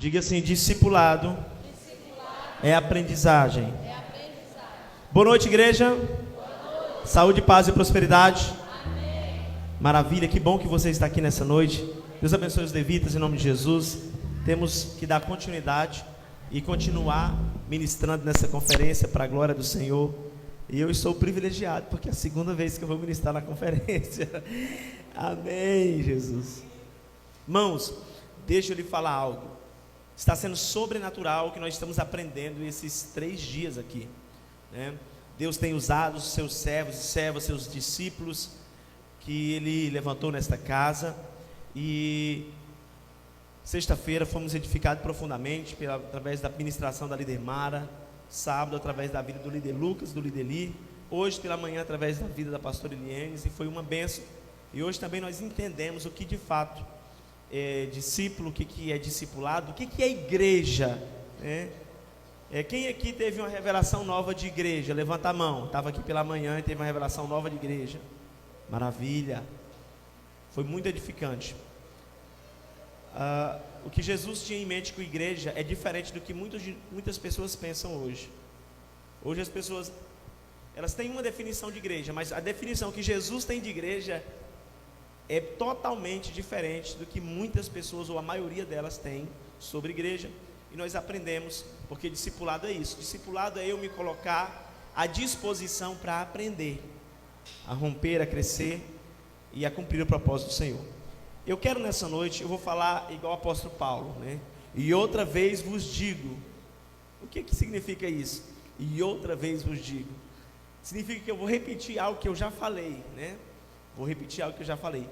Diga assim: discipulado é aprendizagem. Boa noite, igreja. Saúde, paz e prosperidade. Maravilha, que bom que você está aqui nessa noite. Deus abençoe os levitas em nome de Jesus. Temos que dar continuidade e continuar ministrando nessa conferência para a glória do Senhor. E eu estou privilegiado, porque é a segunda vez que eu vou ministrar na conferência. Amém, Jesus. Irmãos, deixa eu lhe falar algo. Está sendo sobrenatural o que nós estamos aprendendo esses 3 dias aqui, né? Deus tem usado os seus servos e servas, seus discípulos, que Ele levantou nesta casa. E sexta-feira fomos edificados profundamente através da ministração da líder Mara. Sábado através da vida do líder Lucas, do líder Li. Hoje pela manhã através da vida da pastora Elienes. E foi uma bênção. E hoje também nós entendemos o que de fato é discípulo, o que é discipulado, o que é igreja, né? Quem aqui teve uma revelação nova de igreja? Levanta a mão. Estava aqui pela manhã e teve uma revelação nova de igreja. Maravilha. Foi muito edificante. O que Jesus tinha em mente com a igreja é diferente do que muitas pessoas pensam hoje. Hoje as pessoas, elas têm uma definição de igreja, mas a definição que Jesus tem de igreja é totalmente diferente do que muitas pessoas, ou a maioria delas, tem sobre igreja. E nós aprendemos, porque discipulado é isso. Discipulado é eu me colocar à disposição para aprender, a romper, a crescer e a cumprir o propósito do Senhor. Eu quero nessa noite, eu vou falar igual o apóstolo Paulo, né? E outra vez vos digo. O que significa isso? E outra vez vos digo. Significa que eu vou repetir algo que eu já falei, né? Vou repetir algo que eu já falei.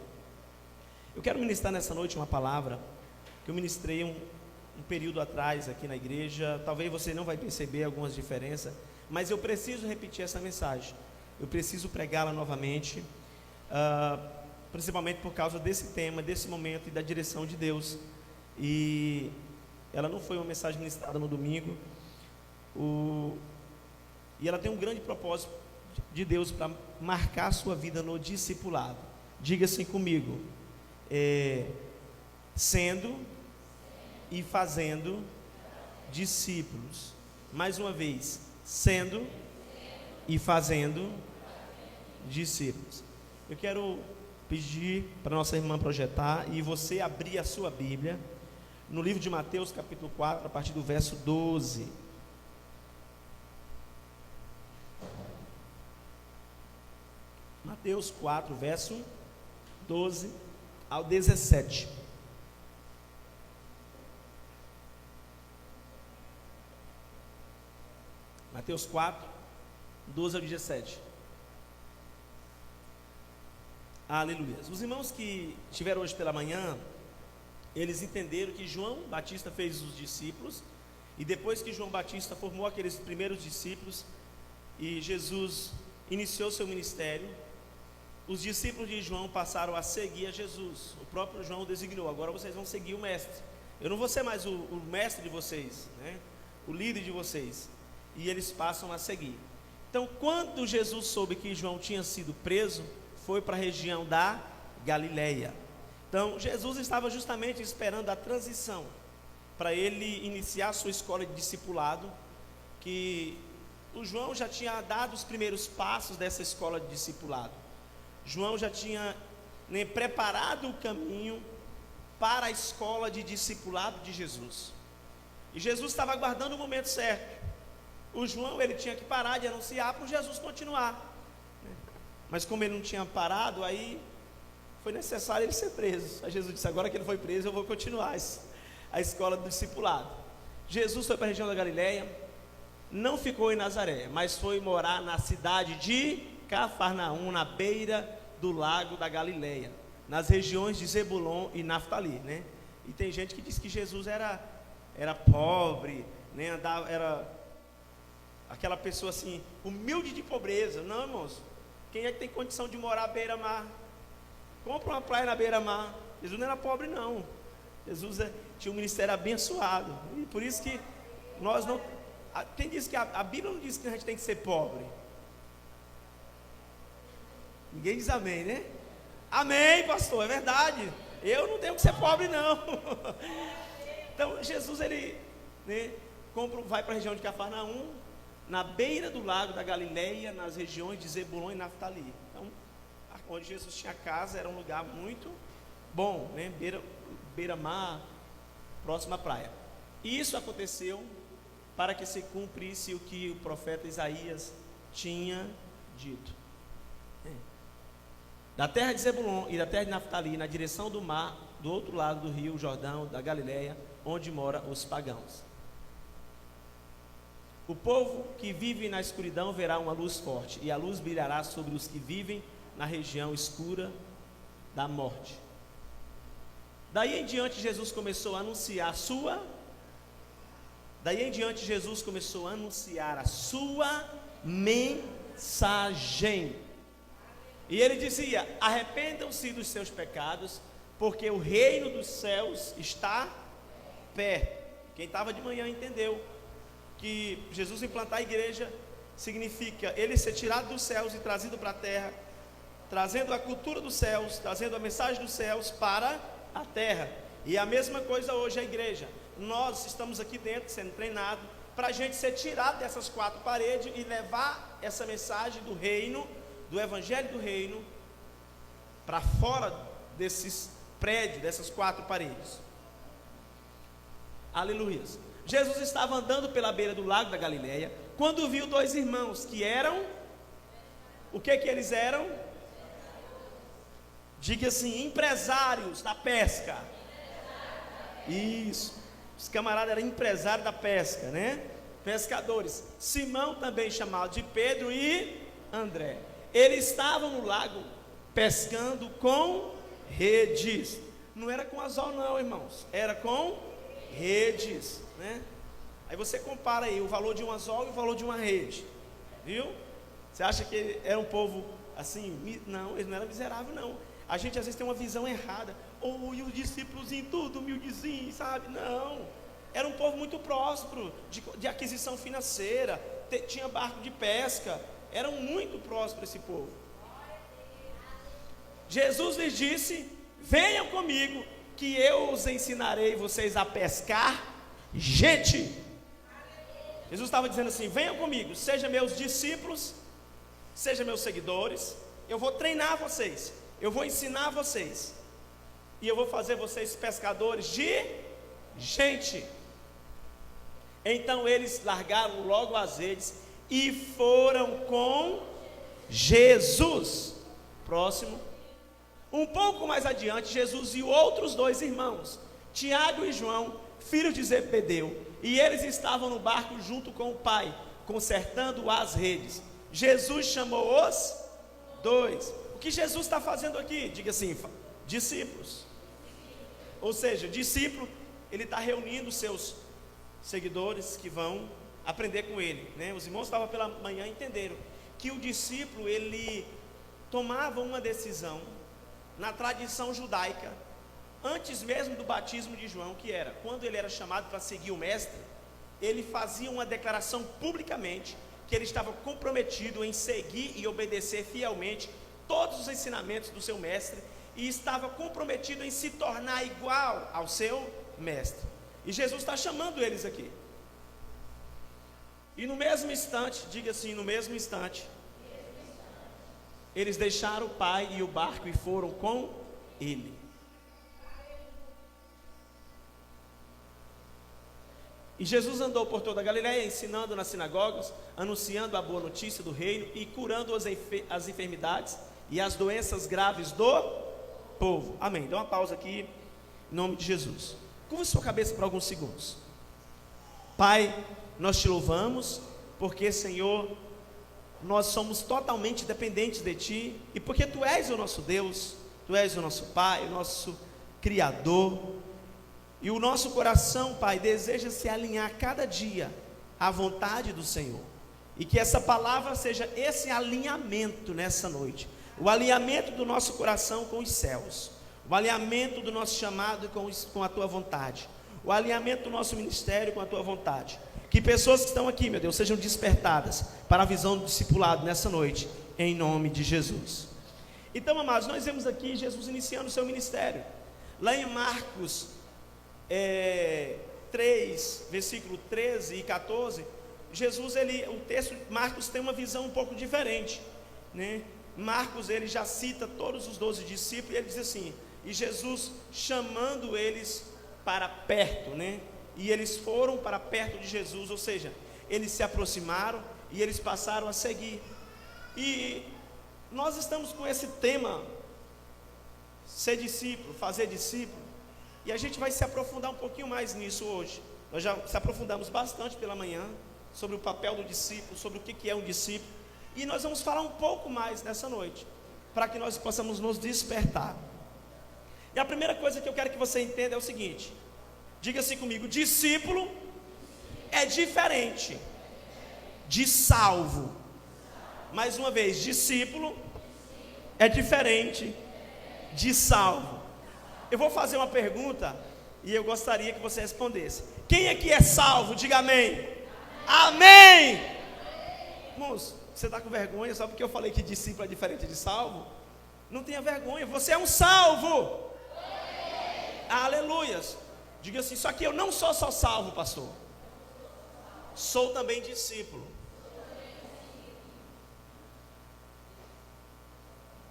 Eu quero ministrar nessa noite uma palavra que eu ministrei um período atrás aqui na igreja. Talvez você não vai perceber algumas diferenças, mas eu preciso repetir essa mensagem. Eu preciso pregá-la novamente, principalmente por causa desse tema, desse momento e da direção de Deus. E ela não foi uma mensagem ministrada no domingo, e ela tem um grande propósito de Deus para marcar a sua vida no discipulado. Diga assim comigo: sendo e fazendo discípulos. Mais uma vez: sendo e fazendo discípulos. Eu quero pedir para nossa irmã projetar e você abrir a sua Bíblia no livro de Mateus capítulo 4, a partir do verso 12. Mateus 4, verso 12 ao 17. Mateus 4, 12 ao 17. Aleluia. Os irmãos que estiveram hoje pela manhã, eles entenderam que João Batista fez os discípulos, e depois que João Batista formou aqueles primeiros discípulos e Jesus iniciou seu ministério, os discípulos de João passaram a seguir a Jesus. O próprio João designou: agora vocês vão seguir o mestre. Eu não vou ser mais o mestre de vocês, né? O líder de vocês. E eles passam a seguir. Então, quando Jesus soube que João tinha sido preso, foi para a região da Galileia. Então, Jesus estava justamente esperando a transição para ele iniciar sua escola de discipulado, que o João já tinha dado os primeiros passos dessa escola de discipulado. João já tinha preparado o caminho para a escola de discipulado de Jesus. E Jesus estava aguardando o momento certo. O João, ele tinha que parar de anunciar para Jesus continuar. Mas como ele não tinha parado, aí foi necessário ele ser preso. Aí Jesus disse: agora que ele foi preso, eu vou continuar a escola do discipulado. Jesus foi para a região da Galileia, não ficou em Nazaré, mas foi morar na cidade de Cafarnaum, na beira do lago da Galileia, nas regiões de Zebulon e Naftali, né? E tem gente que diz que Jesus era pobre, né? Era aquela pessoa assim, humilde de pobreza. Não, irmãos. Quem é que tem condição de morar à beira-mar? Compra uma praia na beira-mar. Jesus não era pobre, não. Jesus tinha um ministério abençoado. E por isso que nós não... Quem diz que a Bíblia não diz que a gente tem que ser pobre? Ninguém diz amém, né? Amém, pastor, é verdade. Eu não tenho que ser pobre, não. Então Jesus ele, né, vai para a região de Cafarnaum, na beira do lago da Galileia, nas regiões de Zebulon e Naftali. Então, onde Jesus tinha casa, era um lugar muito bom, né? Beira-mar, próxima à praia. E isso aconteceu para que se cumprisse o que o profeta Isaías tinha dito. Da terra de Zebulon e da terra de Naftali, na direção do mar, do outro lado do rio Jordão, da Galileia, onde moram os pagãos. O povo que vive na escuridão verá uma luz forte, e a luz brilhará sobre os que vivem na região escura da morte. Daí em diante Jesus começou a anunciar a sua mensagem. E ele dizia: arrependam-se dos seus pecados, porque o reino dos céus está perto. Quem estava de manhã entendeu que Jesus implantar a igreja significa ele ser tirado dos céus e trazido para a terra, trazendo a cultura dos céus, trazendo a mensagem dos céus para a terra. E a mesma coisa hoje a igreja. Nós estamos aqui dentro sendo treinados para a gente ser tirado dessas quatro paredes e levar essa mensagem do reino, do evangelho do reino, para fora desses prédios, dessas quatro paredes. Aleluia. Jesus estava andando pela beira do lago da Galileia, quando viu dois irmãos que eram, o que eles eram? Diga assim, empresários da pesca. Isso, os camaradas eram empresários da pesca, né? Pescadores. Simão, também chamado de Pedro, e André. Eles estavam no lago pescando com redes. Não era com anzol não, irmãos, era com redes, né? Aí você compara aí o valor de um anzol e o valor de uma rede, viu? Você acha que era um povo assim? Não, eles não eram miseráveis não. A gente às vezes tem uma visão errada. E os discípulos em tudo, humildezinhos, sabe? Não, era um povo muito próspero, de aquisição financeira, tinha barco de pesca, era muito próspero esse povo. Jesus lhes disse: venham comigo, que eu os ensinarei vocês a pescar gente. Jesus estava dizendo assim: venham comigo, sejam meus discípulos, sejam meus seguidores, eu vou treinar vocês, eu vou ensinar vocês, e eu vou fazer vocês pescadores de gente. Então eles largaram logo as redes e foram com Jesus. Próximo. Um pouco mais adiante, Jesus viu outros dois irmãos, Tiago e João, filhos de Zebedeu, e eles estavam no barco junto com o pai, consertando as redes. Jesus chamou os dois. O que Jesus está fazendo aqui? Diga assim: discípulos. Ou seja, discípulo, ele está reunindo seus seguidores que vão aprender com ele, né? Os irmãos estavam pela manhã entenderam que o discípulo, ele tomava uma decisão na tradição judaica, antes mesmo do batismo de João, que era, quando ele era chamado para seguir o mestre, ele fazia uma declaração publicamente, que ele estava comprometido em seguir e obedecer fielmente todos os ensinamentos do seu mestre, e estava comprometido em se tornar igual ao seu mestre. E Jesus está chamando eles aqui, e no mesmo instante, diga assim, no mesmo instante, eles deixaram o pai e o barco e foram com ele. E Jesus andou por toda a Galileia, ensinando nas sinagogas, anunciando a boa notícia do reino e curando as enfermidades e as doenças graves do povo. Amém. Dá uma pausa aqui, em nome de Jesus. Curva sua cabeça por alguns segundos. Pai, nós te louvamos, porque, Senhor, nós somos totalmente dependentes de Ti, e porque Tu és o nosso Deus, Tu és o nosso Pai, o nosso Criador, e o nosso coração, Pai, deseja se alinhar cada dia à vontade do Senhor, e que essa palavra seja esse alinhamento nessa noite, o alinhamento do nosso coração com os céus, o alinhamento do nosso chamado com a Tua vontade, o alinhamento do nosso ministério com a Tua vontade. Que pessoas que estão aqui, meu Deus, sejam despertadas para a visão do discipulado nessa noite, em nome de Jesus. Então, amados, nós vemos aqui Jesus iniciando o seu ministério. Lá em Marcos 3, versículo 13 e 14, Jesus, o texto de Marcos tem uma visão um pouco diferente, né? Marcos, ele já cita todos os 12 discípulos, e ele diz assim, e Jesus chamando eles para perto, né? E eles foram para perto de Jesus, ou seja, eles se aproximaram e eles passaram a seguir. E nós estamos com esse tema, ser discípulo, fazer discípulo, e a gente vai se aprofundar um pouquinho mais nisso hoje. Nós já se aprofundamos bastante pela manhã, sobre o papel do discípulo, sobre o que é um discípulo, e nós vamos falar um pouco mais nessa noite, para que nós possamos nos despertar. E a primeira coisa que eu quero que você entenda é o seguinte, diga assim comigo, discípulo é diferente de salvo. Mais uma vez, discípulo é diferente de salvo. Eu vou fazer uma pergunta e eu gostaria que você respondesse. Quem aqui é salvo? Diga amém. Amém. Irmãos, você está com vergonha só porque eu falei que discípulo é diferente de salvo? Não tenha vergonha, você é um salvo. Aleluias. Diga assim, só que eu não sou só salvo, pastor. Sou também discípulo.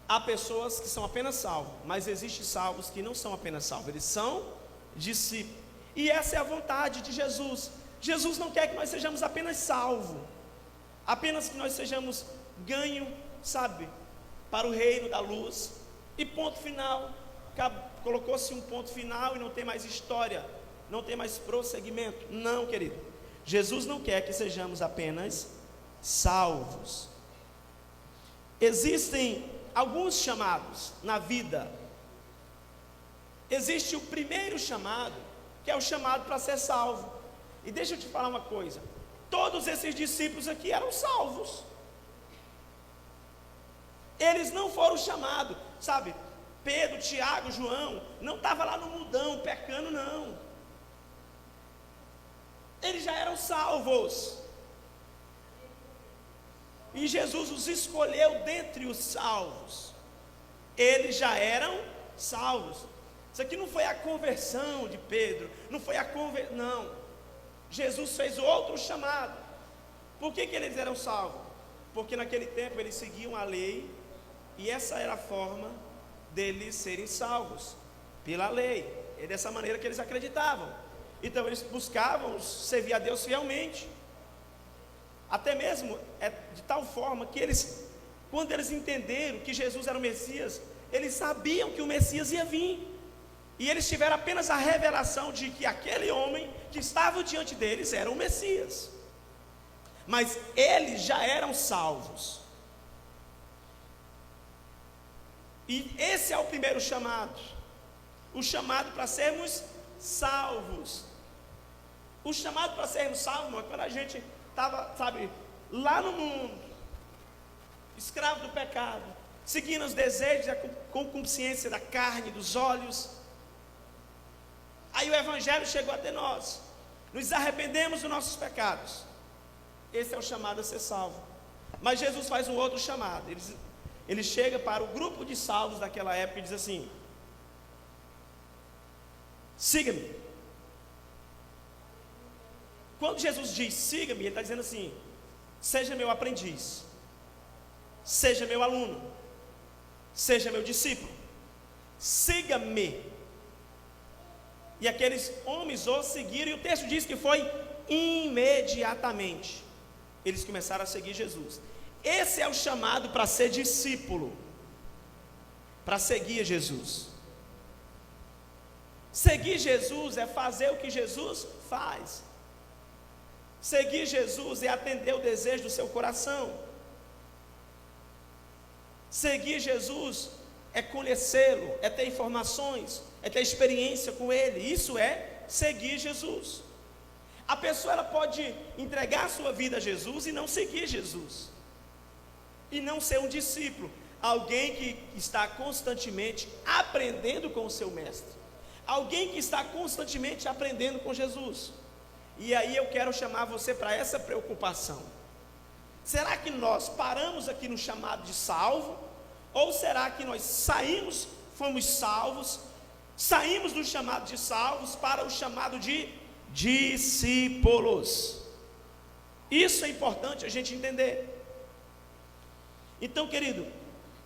Há pessoas que são apenas salvos, mas existem salvos que não são apenas salvos, eles são discípulos. E essa é a vontade de Jesus. Jesus não quer que nós sejamos apenas salvos, apenas que nós sejamos ganho, sabe, para o reino da luz, e ponto final. Colocou-se um ponto final e não tem mais história, não tem mais prosseguimento. Não, querido, Jesus não quer que sejamos apenas salvos. Existem alguns chamados na vida. Existe o primeiro chamado, que é o chamado para ser salvo. E deixa eu te falar uma coisa, todos esses discípulos aqui eram salvos. Eles não foram chamados, sabe, Pedro, Tiago, João, não estavam lá no mundão, pecando, não. Eles já eram salvos. E Jesus os escolheu dentre os salvos. Eles já eram salvos. Isso aqui não foi a conversão de Pedro, não foi a conversão, não. Jesus fez outro chamado. Por que eles eram salvos? Porque naquele tempo eles seguiam a lei, e essa era a forma deles serem salvos, pela lei. É dessa maneira que eles acreditavam. Então eles buscavam servir a Deus fielmente. Até mesmo de tal forma que eles, quando eles entenderam que Jesus era o Messias, eles sabiam que o Messias ia vir, e eles tiveram apenas a revelação de que aquele homem que estava diante deles era o Messias, mas eles já eram salvos. E esse é o primeiro chamado, o chamado para sermos salvos. O chamado para sermos salvos, quando a gente estava, sabe, lá no mundo, escravo do pecado, seguindo os desejos, a concupiscência da carne, dos olhos. Aí o Evangelho chegou até nós, nos arrependemos dos nossos pecados. Esse é o chamado a ser salvo. Mas Jesus faz um outro chamado. Ele chega para o grupo de salvos daquela época e diz assim: siga-me. Quando Jesus diz siga-me, ele está dizendo assim: seja meu aprendiz, seja meu aluno, seja meu discípulo, siga-me. E aqueles homens o seguiram, e o texto diz que foi imediatamente. Eles começaram a seguir Jesus. Esse é o chamado para ser discípulo, para seguir Jesus. Seguir Jesus é fazer o que Jesus faz. Seguir Jesus é atender o desejo do seu coração. Seguir Jesus é conhecê-lo, é ter informações, é ter experiência com Ele. Isso é seguir Jesus. A pessoa ela pode entregar a sua vida a Jesus e não seguir Jesus, e não ser um discípulo, alguém que está constantemente aprendendo com o seu mestre, alguém que está constantemente aprendendo com Jesus. E aí eu quero chamar você para essa preocupação. Será que nós paramos aqui no chamado de salvo? Ou será que nós fomos salvos, saímos do chamado de salvos para o chamado de discípulos. Isso é importante a gente entender. Então, querido,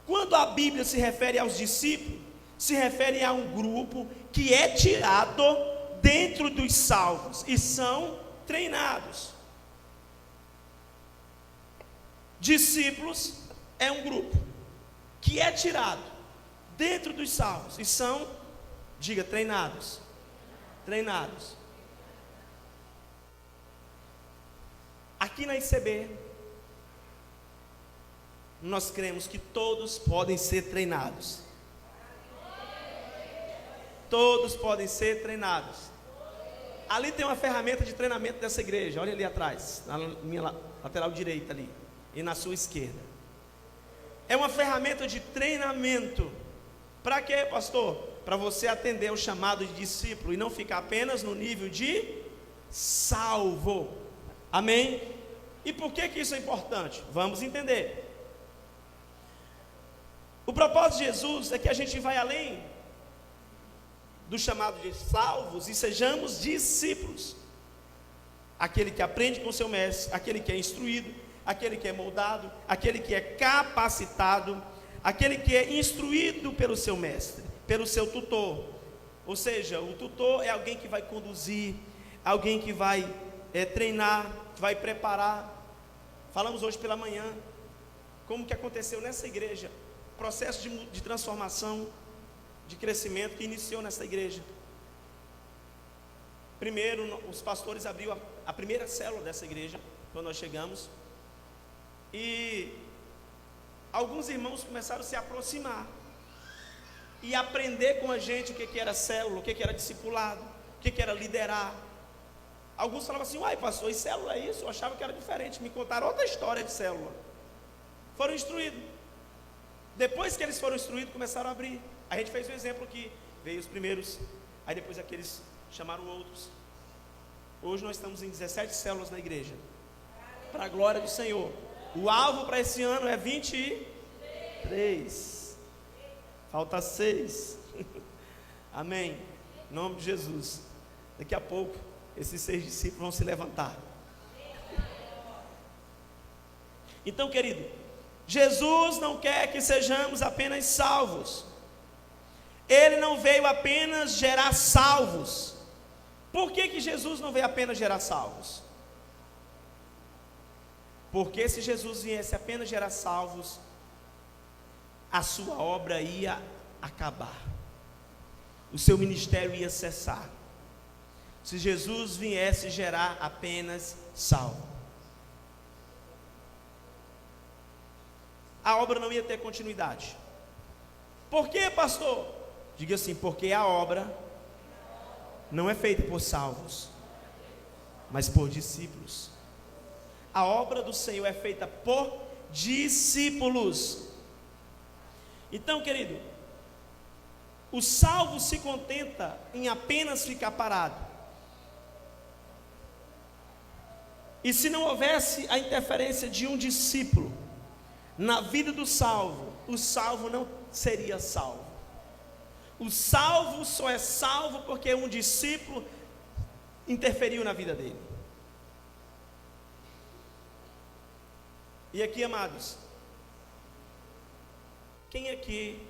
quando a Bíblia se refere aos discípulos, se refere a um grupo que é tirado dentro dos salvos e são treinados. Discípulos é um grupo que é tirado dentro dos salvos e são, diga, treinados. Treinados. Aqui na ICB, nós cremos que todos podem ser treinados. Todos podem ser treinados. Ali tem uma ferramenta de treinamento dessa igreja. Olha ali atrás, na minha lateral direita ali, e na sua esquerda. É uma ferramenta de treinamento. Para quê, pastor? Para você atender o chamado de discípulo e não ficar apenas no nível de salvo. Amém? E por que isso é importante? Vamos entender. O propósito de Jesus é que a gente vai além do chamado de salvos e sejamos discípulos. Aquele que aprende com seu mestre, aquele que é instruído, aquele que é moldado, aquele que é capacitado, aquele que é instruído pelo seu mestre, pelo seu tutor. Ou seja, o tutor é alguém que vai conduzir, alguém que vai treinar, que vai preparar. Falamos hoje pela manhã como que aconteceu nessa igreja, processo de transformação, de crescimento que iniciou nessa igreja. Primeiro, os pastores abriram a primeira célula dessa igreja, quando nós chegamos, e alguns irmãos começaram a se aproximar e aprender com a gente o que era célula, o que era discipulado, o que era liderar. Alguns falavam assim: uai, pastor, e célula é isso? Eu achava que era diferente. Me contaram outra história de célula. Foram instruídos. Depois que eles foram instruídos, começaram a abrir. A gente fez um exemplo aqui. Veio os primeiros, aí depois aqueles chamaram outros. Hoje nós estamos em 17 células na igreja, para a glória do Senhor. O alvo para esse ano é 23. Falta 6. Amém. Em nome de Jesus. Daqui a pouco esses 6 discípulos vão se levantar. Então, querido, Jesus não quer que sejamos apenas salvos. Ele não veio apenas gerar salvos. Por que Jesus não veio apenas gerar salvos? Porque se Jesus viesse apenas gerar salvos, a sua obra ia acabar, o seu ministério ia cessar. Se Jesus viesse gerar apenas salvo, a obra não ia ter continuidade. Por quê, pastor? Diga assim: porque a obra não é feita por salvos, mas por discípulos. A obra do Senhor é feita por discípulos. Então, querido, o salvo se contenta em apenas ficar parado. E se não houvesse a interferência de um discípulo na vida do salvo, o salvo não seria salvo. O salvo só é salvo porque um discípulo interferiu na vida dele. E aqui, amados, quem aqui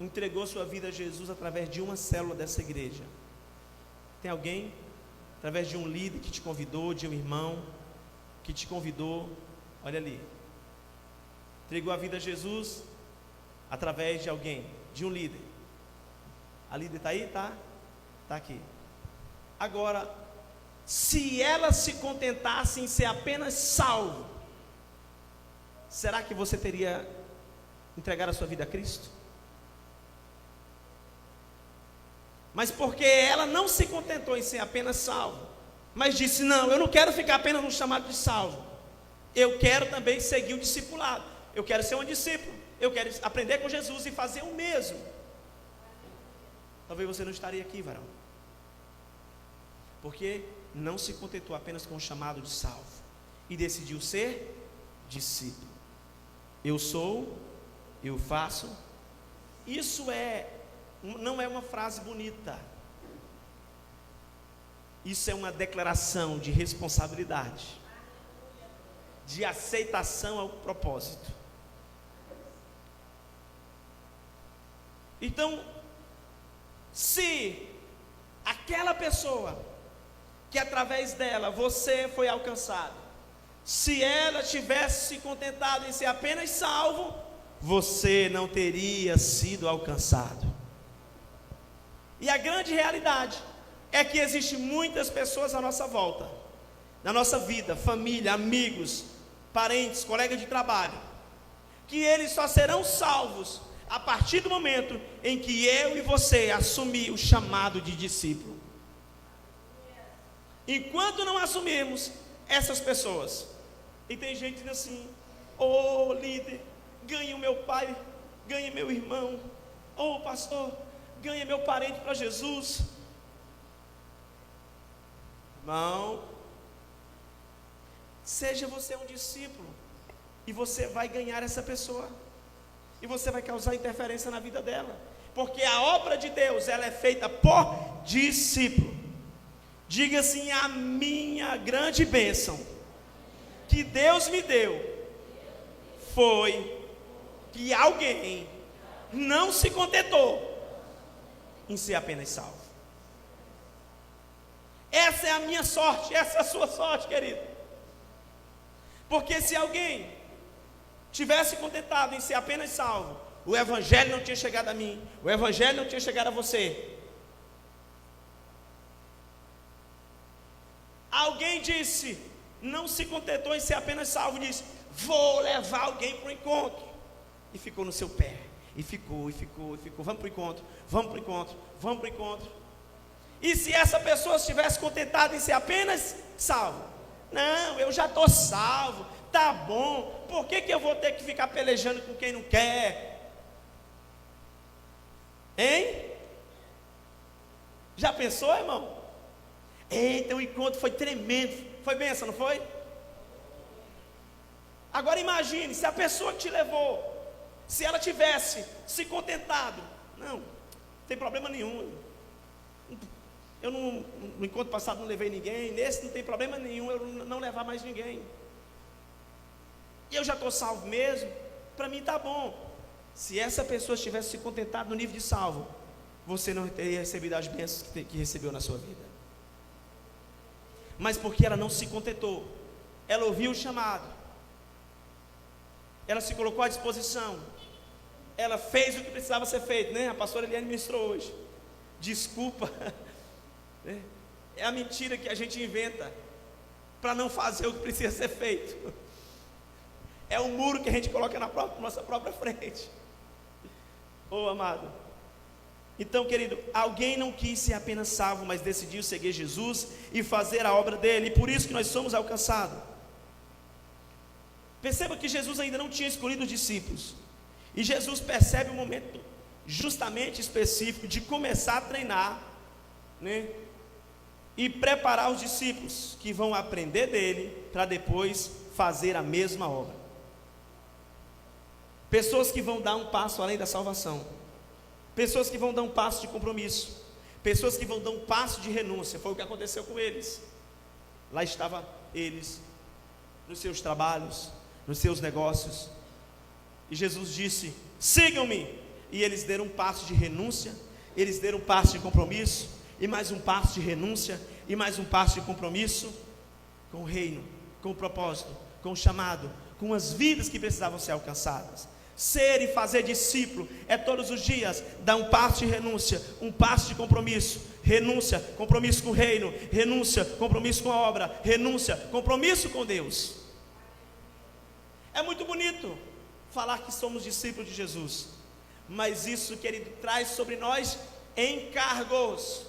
entregou sua vida a Jesus através de uma célula dessa igreja? Tem alguém? Através de um líder que te convidou, de um irmão que te convidou? Olha ali. Entregou a vida a Jesus através de alguém, de um líder. A líder está aí? Está aqui. Agora, se ela se contentasse em ser apenas salvo, será que você teria entregado a sua vida a Cristo? Mas porque ela não se contentou em ser apenas salvo, mas disse: não, eu não quero ficar apenas no chamado de salvo, eu quero também seguir o discipulado, eu quero ser um discípulo, eu quero aprender com Jesus e fazer o mesmo. Talvez você não estaria aqui, varão, porque não se contentou apenas com o chamado de salvo e decidiu ser discípulo. Eu sou, eu faço. Isso não é uma frase bonita. Isso é uma declaração de responsabilidade, de aceitação ao propósito. Então, se aquela pessoa que através dela você foi alcançado, se ela tivesse se contentado em ser apenas salvo, você não teria sido alcançado. E a grande realidade é que existem muitas pessoas à nossa volta, na nossa vida, família, amigos, parentes, colegas de trabalho, que eles só serão salvos a partir do momento em que eu e você assumir o chamado de discípulo. Enquanto não assumirmos essas pessoas, e tem gente dizendo assim: ô líder, ganhe o meu pai, ganhe meu irmão, ô pastor, ganhe meu parente para Jesus. Irmão, seja você um discípulo, e você vai ganhar essa pessoa, e você vai causar interferência na vida dela, porque a obra de Deus, ela é feita por discípulo. Diga assim: a minha grande bênção que Deus me deu foi que alguém não se contentou em ser apenas salvo. Essa é a minha sorte, essa é a sua sorte, querido. Porque se alguém tivesse contentado em ser apenas salvo, o evangelho não tinha chegado a mim, o evangelho não tinha chegado a você. Alguém disse, não se contentou em ser apenas salvo, disse: vou levar alguém para o encontro, e ficou no seu pé, e ficou, vamos para o encontro, vamos para o encontro, vamos para o encontro. E se essa pessoa estivesse contentada em ser apenas salvo, não, eu já estou salvo, tá bom, por que eu vou ter que ficar pelejando com quem não quer? Hein? Já pensou, irmão? Eita, o encontro foi tremendo, foi bênção, não foi? Agora imagine, se a pessoa que te levou, se ela tivesse se contentado: não tem problema nenhum, eu não, no encontro passado não levei ninguém, nesse não tem problema nenhum eu não levar mais ninguém, e eu já estou salvo mesmo, para mim está bom. Se essa pessoa tivesse se contentado no nível de salvo, você não teria recebido as bênçãos que recebeu na sua vida. Mas porque ela não se contentou, ela ouviu o chamado, ela se colocou à disposição, ela fez o que precisava ser feito, né? A pastora Eliane ministrou hoje. Desculpa, né? É a mentira que a gente inventa para não fazer o que precisa ser feito. É o muro que a gente coloca na nossa própria frente. Oh, amado. Então, querido, alguém não quis ser apenas salvo, mas decidiu seguir Jesus e fazer a obra dele, e por isso que nós somos alcançados. Perceba que Jesus ainda não tinha escolhido os discípulos, e Jesus percebe o momento justamente específico de começar a treinar, né? E preparar os discípulos que vão aprender dele, para depois fazer a mesma obra. Pessoas que vão dar um passo além da salvação, pessoas que vão dar um passo de compromisso, pessoas que vão dar um passo de renúncia. Foi o que aconteceu com eles. Lá estavam eles, nos seus trabalhos, nos seus negócios, e Jesus disse: sigam-me. E eles deram um passo de renúncia, eles deram um passo de compromisso, e mais um passo de renúncia, e mais um passo de compromisso, com o reino, com o propósito, com o chamado, com as vidas que precisavam ser alcançadas. Ser e fazer discípulo é todos os dias dar um passo de renúncia, um passo de compromisso. Renúncia, compromisso com o reino. Renúncia, compromisso com a obra. Renúncia, compromisso com Deus. É muito bonito falar que somos discípulos de Jesus, mas isso, querido, traz sobre nós encargos.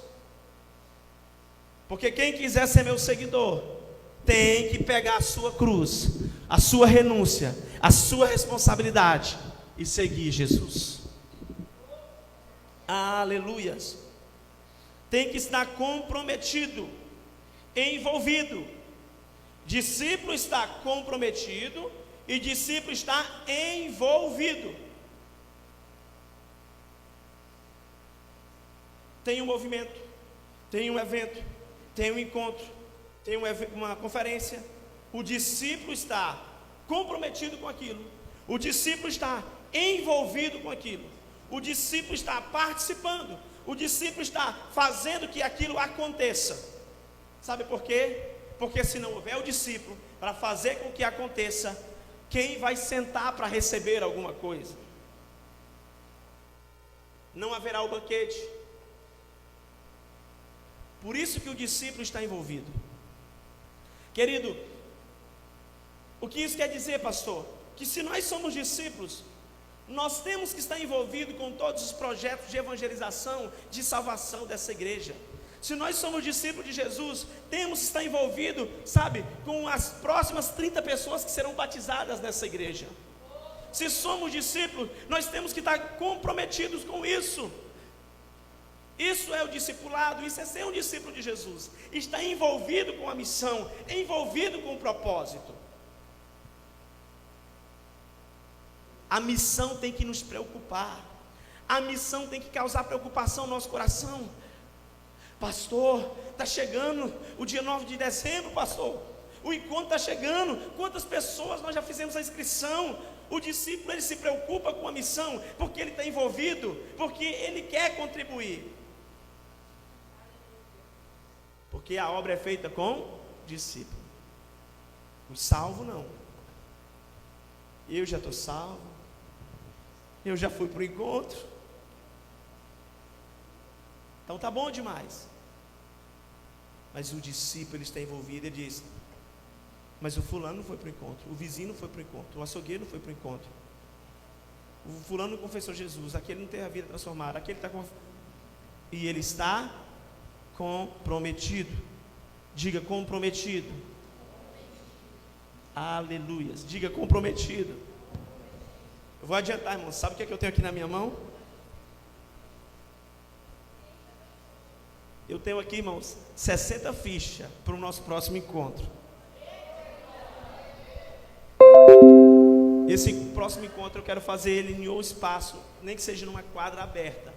Porque quem quiser ser meu seguidor tem que pegar a sua cruz, a sua renúncia, a sua responsabilidade e seguir Jesus. Aleluias. Tem que estar comprometido, envolvido. Discípulo está comprometido e discípulo está envolvido. Tem um movimento, tem um evento, tem um encontro, tem uma conferência, o discípulo está comprometido com aquilo, o discípulo está envolvido com aquilo, o discípulo está participando, o discípulo está fazendo que aquilo aconteça. Sabe por quê? Porque se não houver o discípulo para fazer com que aconteça, quem vai sentar para receber alguma coisa? Não haverá o banquete. Por isso que o discípulo está envolvido. Querido, o que isso quer dizer, pastor? Que se nós somos discípulos, nós temos que estar envolvidos com todos os projetos de evangelização, de salvação dessa igreja. Se nós somos discípulos de Jesus, temos que estar envolvidos, sabe, com as próximas 30 pessoas que serão batizadas nessa igreja. Se somos discípulos, nós temos que estar comprometidos com isso. Isso é o discipulado, isso é ser um discípulo de Jesus. Está envolvido com a missão, envolvido com o propósito. A missão tem que nos preocupar. A missão tem que causar preocupação no nosso coração. Pastor, está chegando o dia 9 de dezembro, pastor. O encontro está chegando. Quantas pessoas nós já fizemos a inscrição? O discípulo, ele se preocupa com a missão, porque ele está envolvido, porque ele quer contribuir. Porque a obra é feita com discípulo. O salvo não. Eu já estou salvo. Eu já fui para o encontro. Então tá bom demais. Mas o discípulo, ele está envolvido. Ele diz: mas o fulano não foi para o encontro, o vizinho não foi para o encontro, o açougueiro não foi para o encontro, o fulano não confessou Jesus, aquele não teve a vida transformada, aquele está e ele está comprometido. Diga comprometido. Aleluias. Diga comprometido. Eu vou adiantar, irmão. Sabe o que é que eu tenho aqui na minha mão? Eu tenho aqui, irmãos, 60 fichas para o nosso próximo encontro. Esse próximo encontro eu quero fazer ele em outro espaço, nem que seja numa quadra aberta,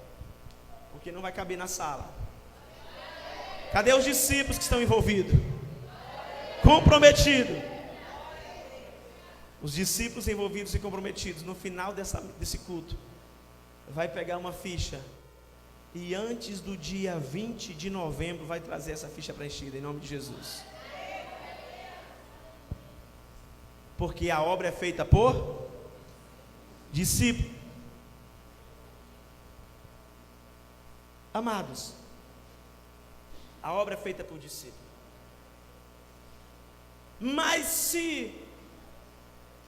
porque não vai caber na sala. Cadê os discípulos que estão envolvidos? Comprometidos. Os discípulos envolvidos e comprometidos, no final desse culto, vai pegar uma ficha, e antes do dia 20 de novembro vai trazer essa ficha preenchida, em nome de Jesus. Porque a obra é feita por discípulo. Amados, a obra é feita por discípulo. Mas se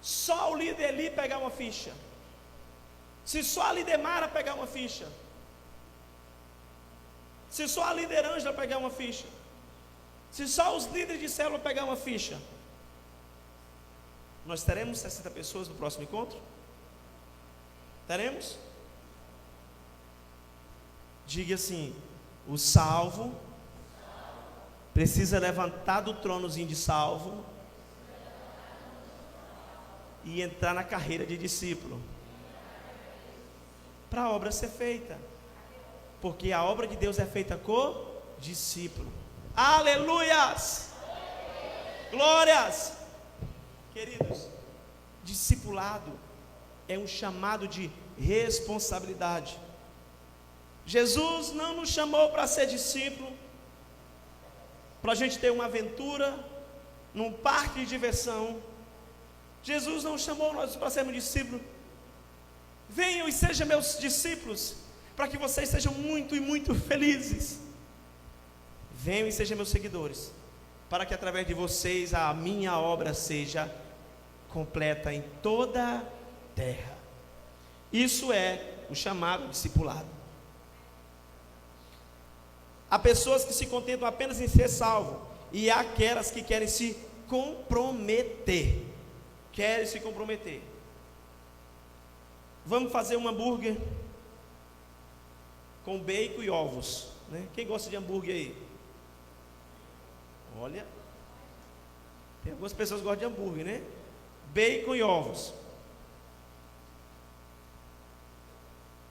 só o líder Eli pegar uma ficha, se só a líder Mara pegar uma ficha, se só a líder Ângela pegar uma ficha, se só os líderes de célula pegar uma ficha, nós teremos 60 pessoas no próximo encontro? Teremos? Diga assim: o salvo precisa levantar do tronozinho de salvo e entrar na carreira de discípulo, para a obra ser feita. Porque a obra de Deus é feita com discípulo. Aleluias! Glórias! Queridos, discipulado é um chamado de responsabilidade. Jesus não nos chamou para ser discípulo, para a gente ter uma aventura num parque de diversão. Jesus não chamou nós para sermos discípulos. Venham e sejam meus discípulos, para que vocês sejam muito e muito felizes. Venham e sejam meus seguidores, para que através de vocês a minha obra seja completa em toda a terra. Isso é o chamado discipulado. Há pessoas que se contentam apenas em ser salvo, e há aquelas que querem se comprometer. Querem se comprometer. Vamos fazer um hambúrguer com bacon e ovos, né? Quem gosta de hambúrguer aí? Olha, tem algumas pessoas que gostam de hambúrguer, né? Bacon e ovos.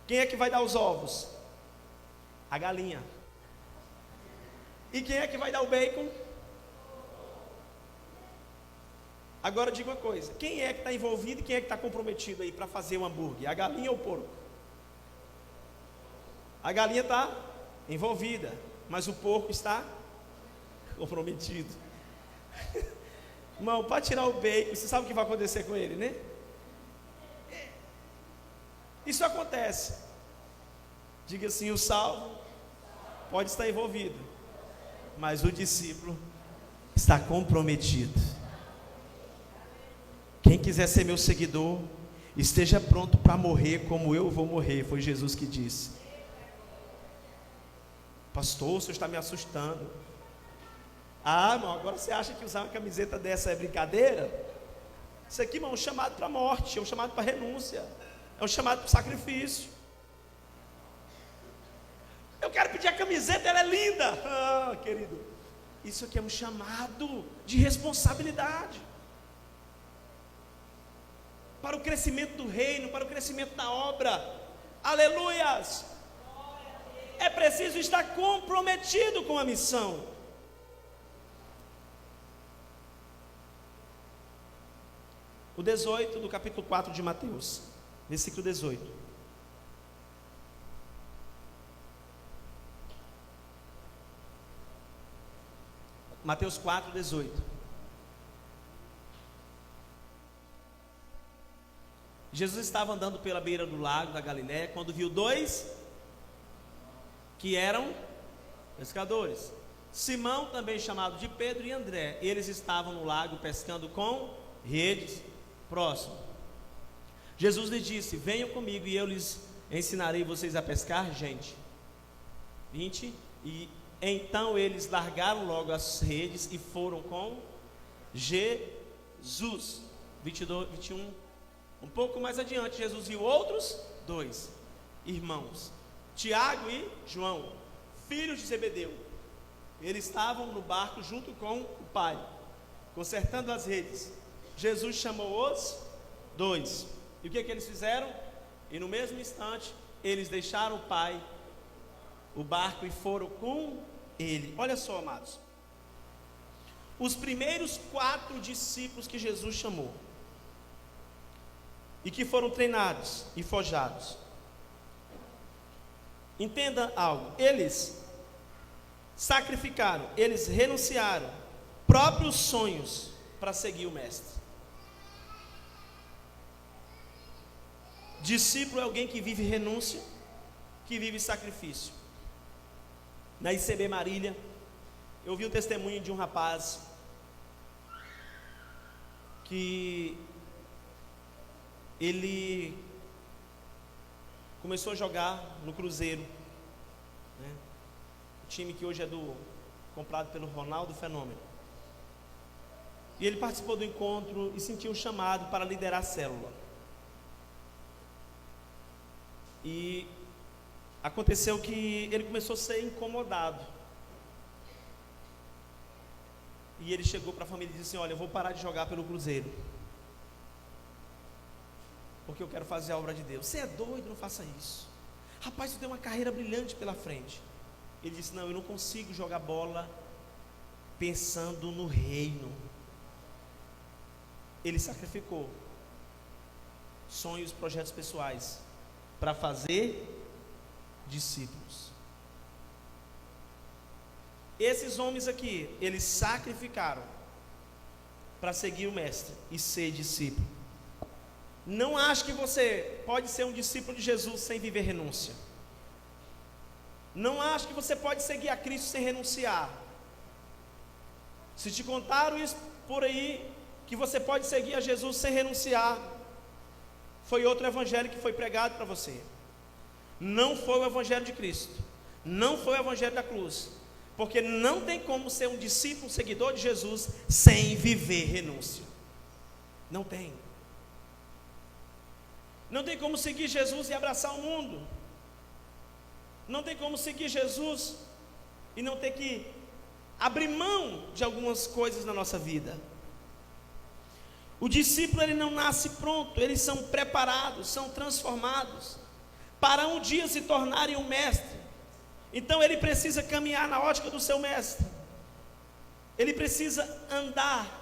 Quem é que vai dar os ovos? A galinha. E quem é que vai dar o bacon? Agora diga uma coisa: quem é que está envolvido e quem é que está comprometido aí para fazer o hambúrguer? A galinha ou o porco? A galinha está envolvida, mas o porco está comprometido. Irmão, para tirar o bacon, você sabe o que vai acontecer com ele, né? Isso acontece. Diga assim: o salvo pode estar envolvido, mas o discípulo está comprometido. Quem quiser ser meu seguidor, esteja pronto para morrer como eu vou morrer. Foi Jesus que disse. Pastor, o senhor está me assustando. Ah, irmão, agora você acha que usar uma camiseta dessa é brincadeira? Isso aqui, irmão, é um chamado para a morte, é um chamado para a renúncia, é um chamado para o sacrifício. Eu quero pedir a camiseta, ela é linda. Ah, querido, isso aqui é um chamado de responsabilidade para o crescimento do reino, para o crescimento da obra. Aleluias! É preciso estar comprometido com a missão. O 18 do capítulo 4 de Mateus, versículo 18. Mateus 4, 18. Jesus estava andando pela beira do lago da Galiléia quando viu dois que eram pescadores, Simão, também chamado de Pedro, e André. Eles estavam no lago pescando com redes. Próximo. Jesus lhes disse: venham comigo e eu lhes ensinarei vocês a pescar gente. 20. E então eles largaram logo as redes e foram com Jesus. 22, 21. Um pouco mais adiante, Jesus viu outros dois irmãos, Tiago e João, filhos de Zebedeu. Eles estavam no barco junto com o pai, consertando as redes. Jesus chamou os dois. E o que eles fizeram? E no mesmo instante, eles deixaram o pai, o barco, e foram com ele. Olha só, amados, os primeiros 4 discípulos que Jesus chamou e que foram treinados e forjados, entenda algo: eles sacrificaram, eles renunciaram próprios sonhos para seguir o mestre. Discípulo é alguém que vive renúncia, que vive sacrifício. Na ICB Marília, eu vi o testemunho de um rapaz que ele começou a jogar no Cruzeiro, né? O time que hoje é comprado pelo Ronaldo Fenômeno. E ele participou do encontro e sentiu um chamado para liderar a célula. E aconteceu que ele começou a ser incomodado. E ele chegou para a família e disse assim: olha, eu vou parar de jogar pelo Cruzeiro, porque eu quero fazer a obra de Deus. Você é doido, não faça isso. Rapaz, você tem uma carreira brilhante pela frente. Ele disse: não, eu não consigo jogar bola pensando no reino. Ele sacrificou sonhos, projetos pessoais para fazer discípulos. Esses homens aqui, eles sacrificaram para seguir o mestre e ser discípulo. Não ache que você pode ser um discípulo de Jesus sem viver renúncia. Não ache que você pode seguir a Cristo sem renunciar. Se te contaram isso por aí, que você pode seguir a Jesus sem renunciar, foi outro evangelho que foi pregado para você. Não foi o evangelho de Cristo, não foi o evangelho da cruz, porque não tem como ser um discípulo, um seguidor de Jesus sem viver renúncia. Não tem. Não tem como seguir Jesus e abraçar o mundo. Não tem como seguir Jesus e não ter que abrir mão de algumas coisas na nossa vida. O discípulo, ele não nasce pronto, eles são preparados, são transformados para um dia se tornarem um mestre. Então ele precisa caminhar na ótica do seu mestre. Ele precisa andar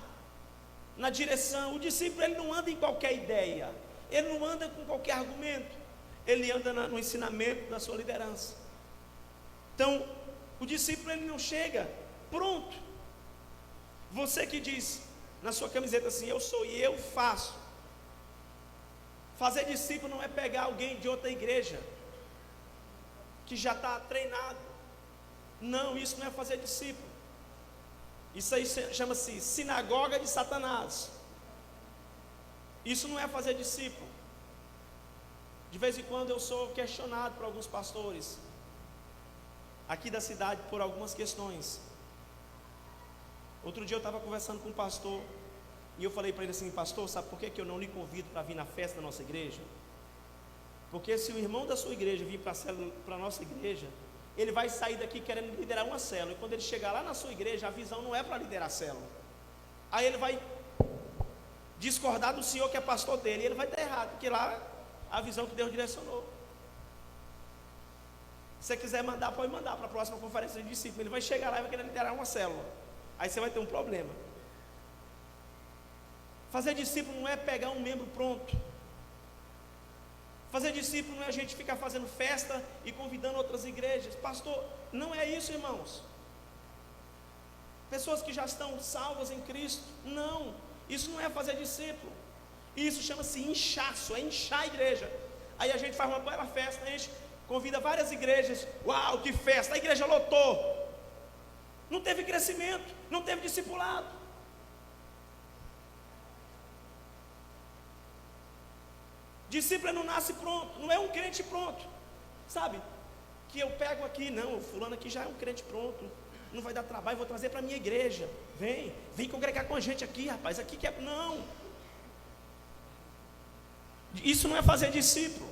na direção. O discípulo, ele não anda em qualquer ideia. Ele não anda com qualquer argumento. Ele anda no ensinamento da sua liderança. Então, o discípulo, ele não chega pronto. Você que diz na sua camiseta assim, eu sou e eu faço. Fazer discípulo não é pegar alguém de outra igreja que já está treinado. Não, isso não é fazer discípulo. Isso aí chama-se sinagoga de Satanás. Isso não é fazer discípulo. De vez em quando eu sou questionado por alguns pastores aqui da cidade por algumas questões. Outro dia eu estava conversando com um pastor e eu falei para ele assim: pastor, sabe por que eu não lhe convido para vir na festa da nossa igreja? Porque se o irmão da sua igreja vir para a nossa igreja, ele vai sair daqui querendo liderar uma célula, e quando ele chegar lá na sua igreja, a visão não é para liderar a célula. Aí ele vai discordar do senhor que é pastor dele, e ele vai estar errado, porque lá a visão que Deus direcionou. Se você quiser mandar, pode mandar para a próxima conferência de discípulos. Ele vai chegar lá e vai querer liderar uma célula. Aí você vai ter um problema. Fazer discípulo não é pegar um membro pronto. Fazer discípulo não é a gente ficar fazendo festa e convidando outras igrejas. Pastor, não é isso, irmãos. Pessoas que já estão salvas em Cristo, não. Isso não é fazer discípulo. Isso chama-se inchaço, é inchar a igreja. Aí a gente faz uma bela festa, a gente convida várias igrejas. Uau, que festa, a igreja lotou. Não teve crescimento, não teve discipulado. Discípulo não nasce pronto, não é um crente pronto. Sabe, que eu pego aqui, não, o fulano aqui já é um crente pronto, não vai dar trabalho, vou trazer para a minha igreja. Vem congregar com a gente aqui, rapaz, aqui que é... Não. Isso não é fazer discípulo.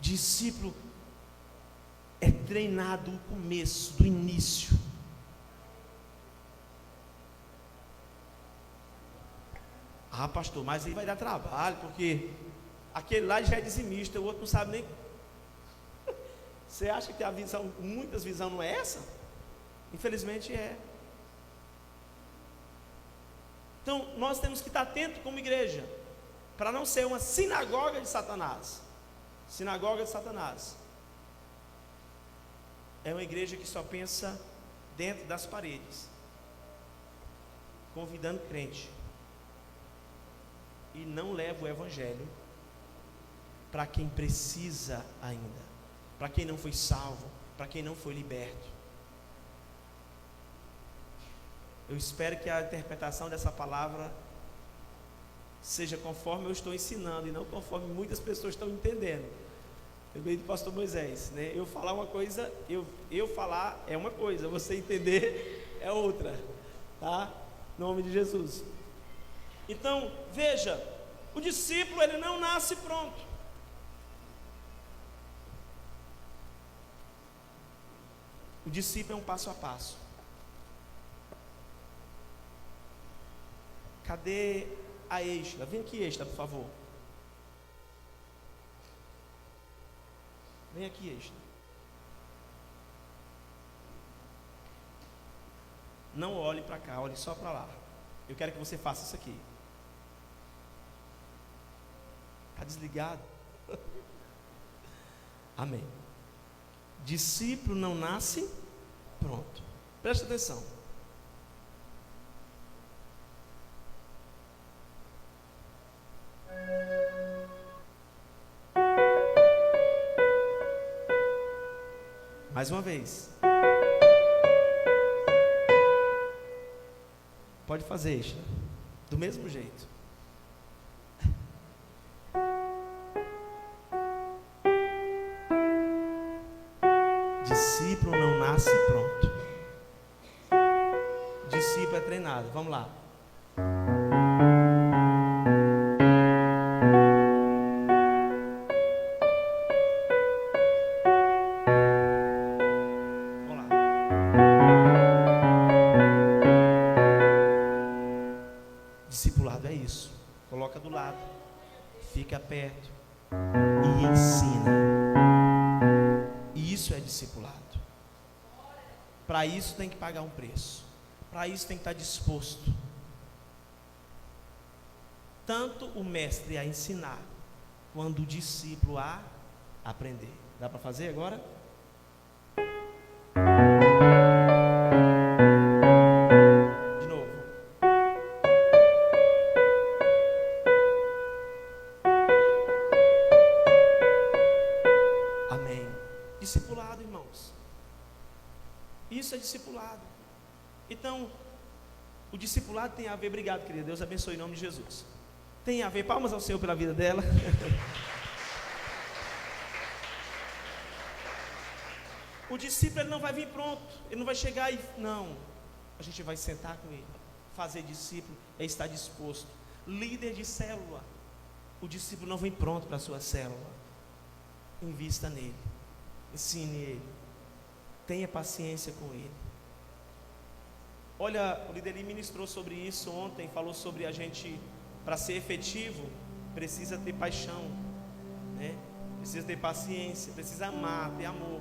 Discípulo é treinado do começo, do início. Ah, pastor, mas aí vai dar trabalho, porque aquele lá já é dizimista, o outro não sabe nem. Você acha que a visão, muitas visões não é essa? Infelizmente é. Então, nós temos que estar atentos como igreja, para não ser uma sinagoga de Satanás. Sinagoga de Satanás é uma igreja que só pensa dentro das paredes, convidando crente, e não leva o evangelho para quem precisa ainda, para quem não foi salvo, para quem não foi liberto. Eu espero que a interpretação dessa palavra seja conforme eu estou ensinando, e não conforme muitas pessoas estão entendendo. Eu vejo do pastor Moisés, né? Eu falar uma coisa, eu falar é uma coisa, você entender é outra, tá? Em nome de Jesus. Então, veja, o discípulo, ele não nasce pronto. O discípulo é um passo a passo. Cadê a Exla? Vem aqui, Exla, por favor. Vem aqui, Exla. Não olhe para cá, olhe só para lá. Eu quero que você faça isso aqui. Está desligado? Amém. Discípulo não nasce pronto. Presta atenção. Mais uma vez. Pode fazer isso. Do mesmo jeito. Discípulo não nasce pronto. Discípulo é treinado. Vamos lá. Discipulado é isso. Coloca do lado, fica perto e ensina. discipulado. Para isso tem que pagar um preço. Para isso tem que estar disposto. Tanto o mestre a ensinar, quanto o discípulo a aprender. Dá para fazer agora? De novo. Amém. Discipulado, irmãos. Isso é discipulado. Então, o discipulado tem a ver, obrigado, querida, Deus abençoe em nome de Jesus. Tem a ver, palmas ao Senhor pela vida dela. O discípulo, ele não vai vir pronto, ele não vai chegar e, não, a gente vai sentar com ele. Fazer discípulo é estar disposto. Líder de célula, o discípulo não vem pronto para a sua célula. Invista nele, ensine ele, tenha paciência com ele. Olha, o líder ministrou sobre isso ontem, falou sobre a gente, para ser efetivo, precisa ter paixão, né? Precisa ter paciência, precisa amar, ter amor.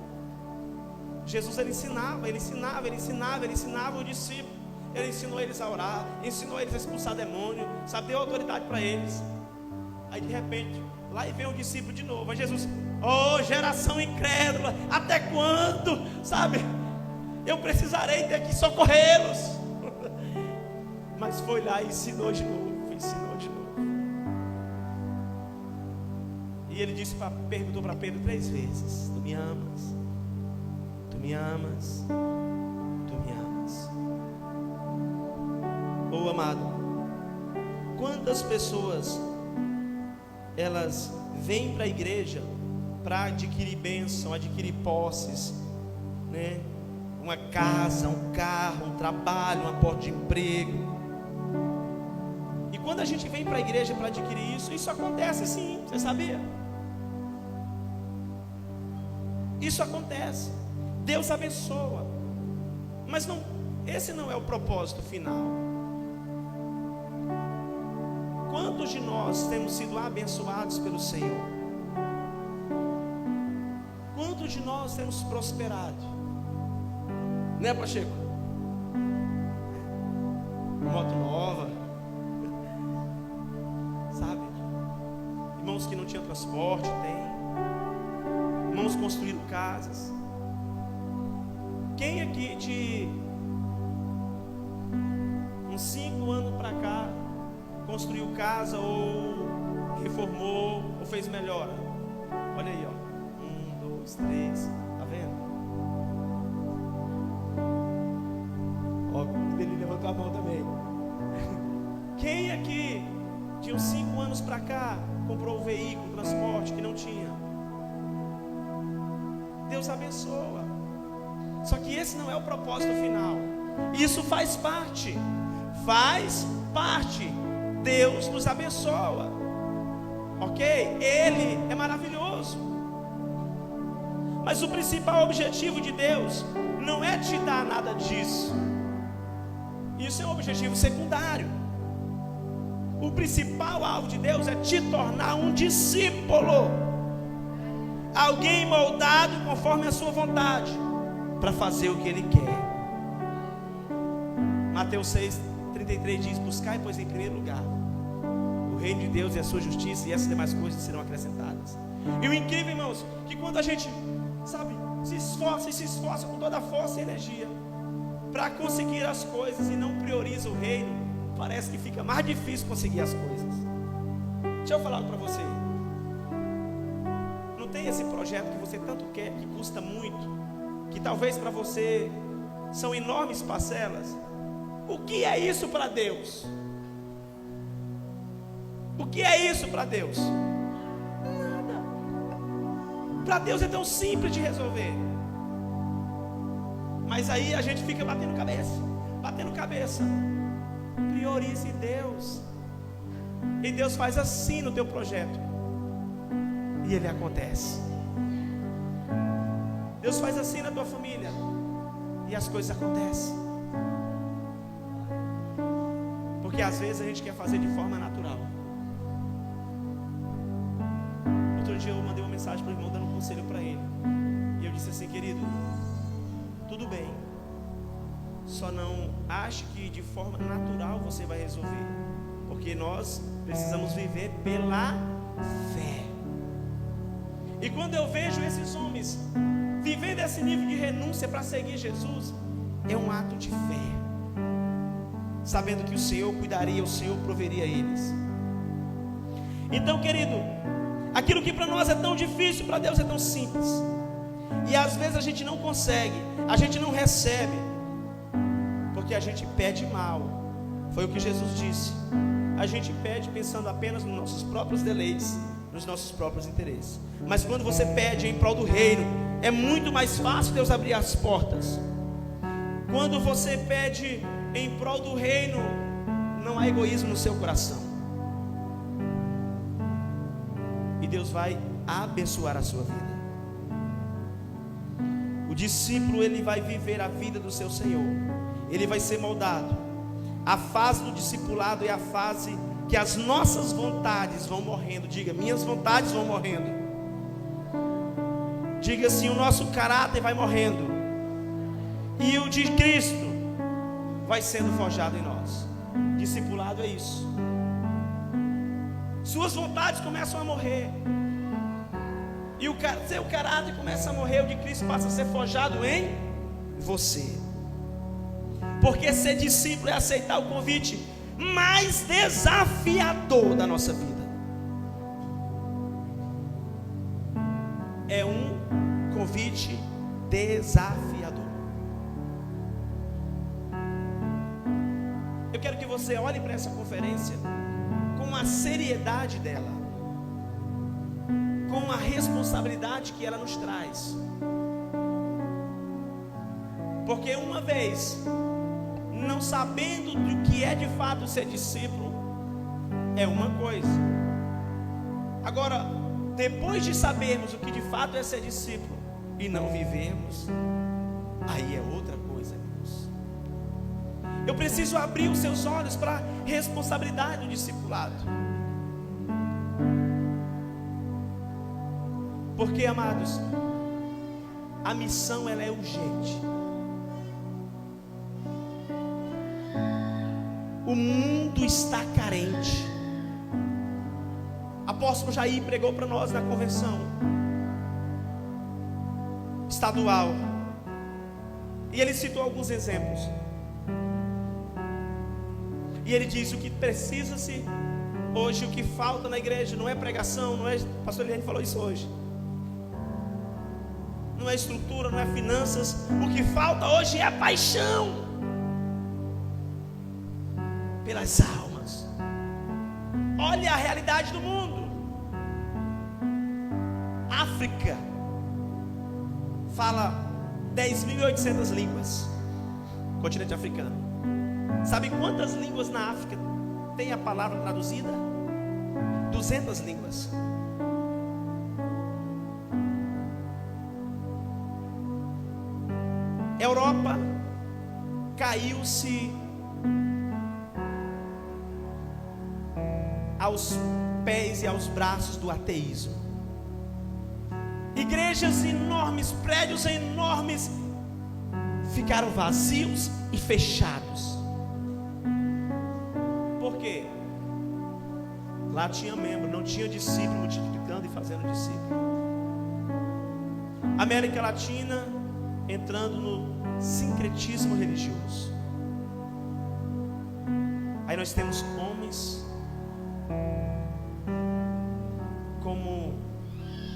Jesus, ele ensinava o discípulo. Ele ensinou eles a orar, ensinou eles a expulsar demônio, sabe, deu autoridade para eles. Aí de repente, lá vem o discípulo de novo. Aí Jesus, oh geração incrédula, até quando, sabe, eu precisarei ter que socorrê-los. Mas foi lá e ensinou de novo. E ele perguntou para Pedro 3 vezes: tu me amas? Tu me amas? Tu me amas? Oh amado, quantas pessoas elas vêm para a igreja para adquirir bênção, adquirir posses, né? Uma casa, um carro, um trabalho, uma porta de emprego. E quando a gente vem para a igreja para adquirir isso, isso acontece sim, você sabia? Isso acontece, Deus abençoa, mas não, esse não é o propósito final. Quantos de nós temos sido abençoados pelo Senhor? Quantos de nós temos prosperado? Né, Pacheco? Moto nova, sabe? Irmãos que não tinham transporte, tem. Irmãos construíram casas. Quem aqui de uns 5 anos para cá construiu casa ou reformou ou fez melhora? Olha aí, ó. 1, 2, 3. Tá vendo? Ó, ele levantou a mão também. Quem aqui de uns 5 anos para cá comprou um veículo, transporte que não tinha? Deus abençoa. Só que esse não é o propósito final. Isso faz parte. Faz parte. Deus nos abençoa. Ok? Ele é maravilhoso. Mas o principal objetivo de Deus não é te dar nada disso. Isso é um objetivo secundário. O principal alvo de Deus é te tornar um discípulo, alguém moldado conforme a sua vontade, para fazer o que Ele quer. Mateus 6,33 diz: buscai, pois, em primeiro lugar o reino de Deus e a sua justiça, e essas demais coisas serão acrescentadas. E o incrível, irmãos, que quando a gente, sabe, se esforça com toda a força e energia para conseguir as coisas e não prioriza o reino, parece que fica mais difícil conseguir as coisas. Deixa eu falar para você. Não tem esse projeto que você tanto quer, que custa muito, que talvez para você são enormes parcelas. O que é isso para Deus? O que é isso para Deus? Nada. Para Deus é tão simples de resolver. Mas aí a gente fica batendo cabeça. Priorize Deus. E Deus faz assim no teu projeto, e ele acontece. Deus faz assim na tua família, e as coisas acontecem. Porque às vezes a gente quer fazer de forma natural. Outro dia eu mandei uma mensagem para o irmão dando um conselho para ele, e eu disse assim: querido, tudo bem, só não ache que de forma natural você vai resolver, porque nós precisamos viver pela fé. E quando eu vejo esses homens vivendo esse nível de renúncia para seguir Jesus, é um ato de fé, sabendo que o Senhor cuidaria, o Senhor proveria a eles. Então, querido, aquilo que para nós é tão difícil, para Deus é tão simples. E às vezes a gente não consegue, a gente não recebe, porque a gente pede mal. Foi o que Jesus disse: a gente pede pensando apenas nos nossos próprios deleites, nos nossos próprios interesses. Mas quando você pede em prol do reino, é muito mais fácil Deus abrir as portas. Quando você pede em prol do reino, não há egoísmo no seu coração, e Deus vai abençoar a sua vida. O discípulo, ele vai viver a vida do seu Senhor, ele vai ser moldado. A fase do discipulado é a fase que as nossas vontades vão morrendo. Diga: minhas vontades vão morrendo. Diga assim: o nosso caráter vai morrendo, e o de Cristo vai sendo forjado em nós. Discipulado é isso. Suas vontades começam a morrer, e o seu caráter começa a morrer. O de Cristo passa a ser forjado em você. Porque ser discípulo é aceitar o convite mais desafiador da nossa vida. É um convite desafiador. Eu quero que você olhe para essa conferência com a seriedade dela, com a responsabilidade que ela nos traz. Porque uma vez não sabendo do que é de fato ser discípulo, é uma coisa. Agora, depois de sabermos o que de fato é ser discípulo e não vivermos, aí é outra coisa, irmãos. Eu preciso abrir os seus olhos para a responsabilidade do discipulado. Porque, amados, a missão, ela é urgente. O mundo está carente. Apóstolo Jair pregou para nós na convenção estadual, e ele citou alguns exemplos. E ele diz: o que precisa-se hoje, o que falta na igreja não é pregação, não é, pastor Eliane falou isso hoje, não é estrutura, não é finanças. O que falta hoje é a paixão pelas almas. Olha a realidade do mundo. África fala 10.800 línguas, continente africano. Sabe quantas línguas na África tem a palavra traduzida? 200 línguas. Europa caiu-se aos pés e aos braços do ateísmo. Igrejas enormes, prédios enormes ficaram vazios e fechados. Por quê? Lá tinha membro, não tinha discípulo multiplicando e fazendo discípulo. América Latina entrando no sincretismo religioso. Aí nós temos homens como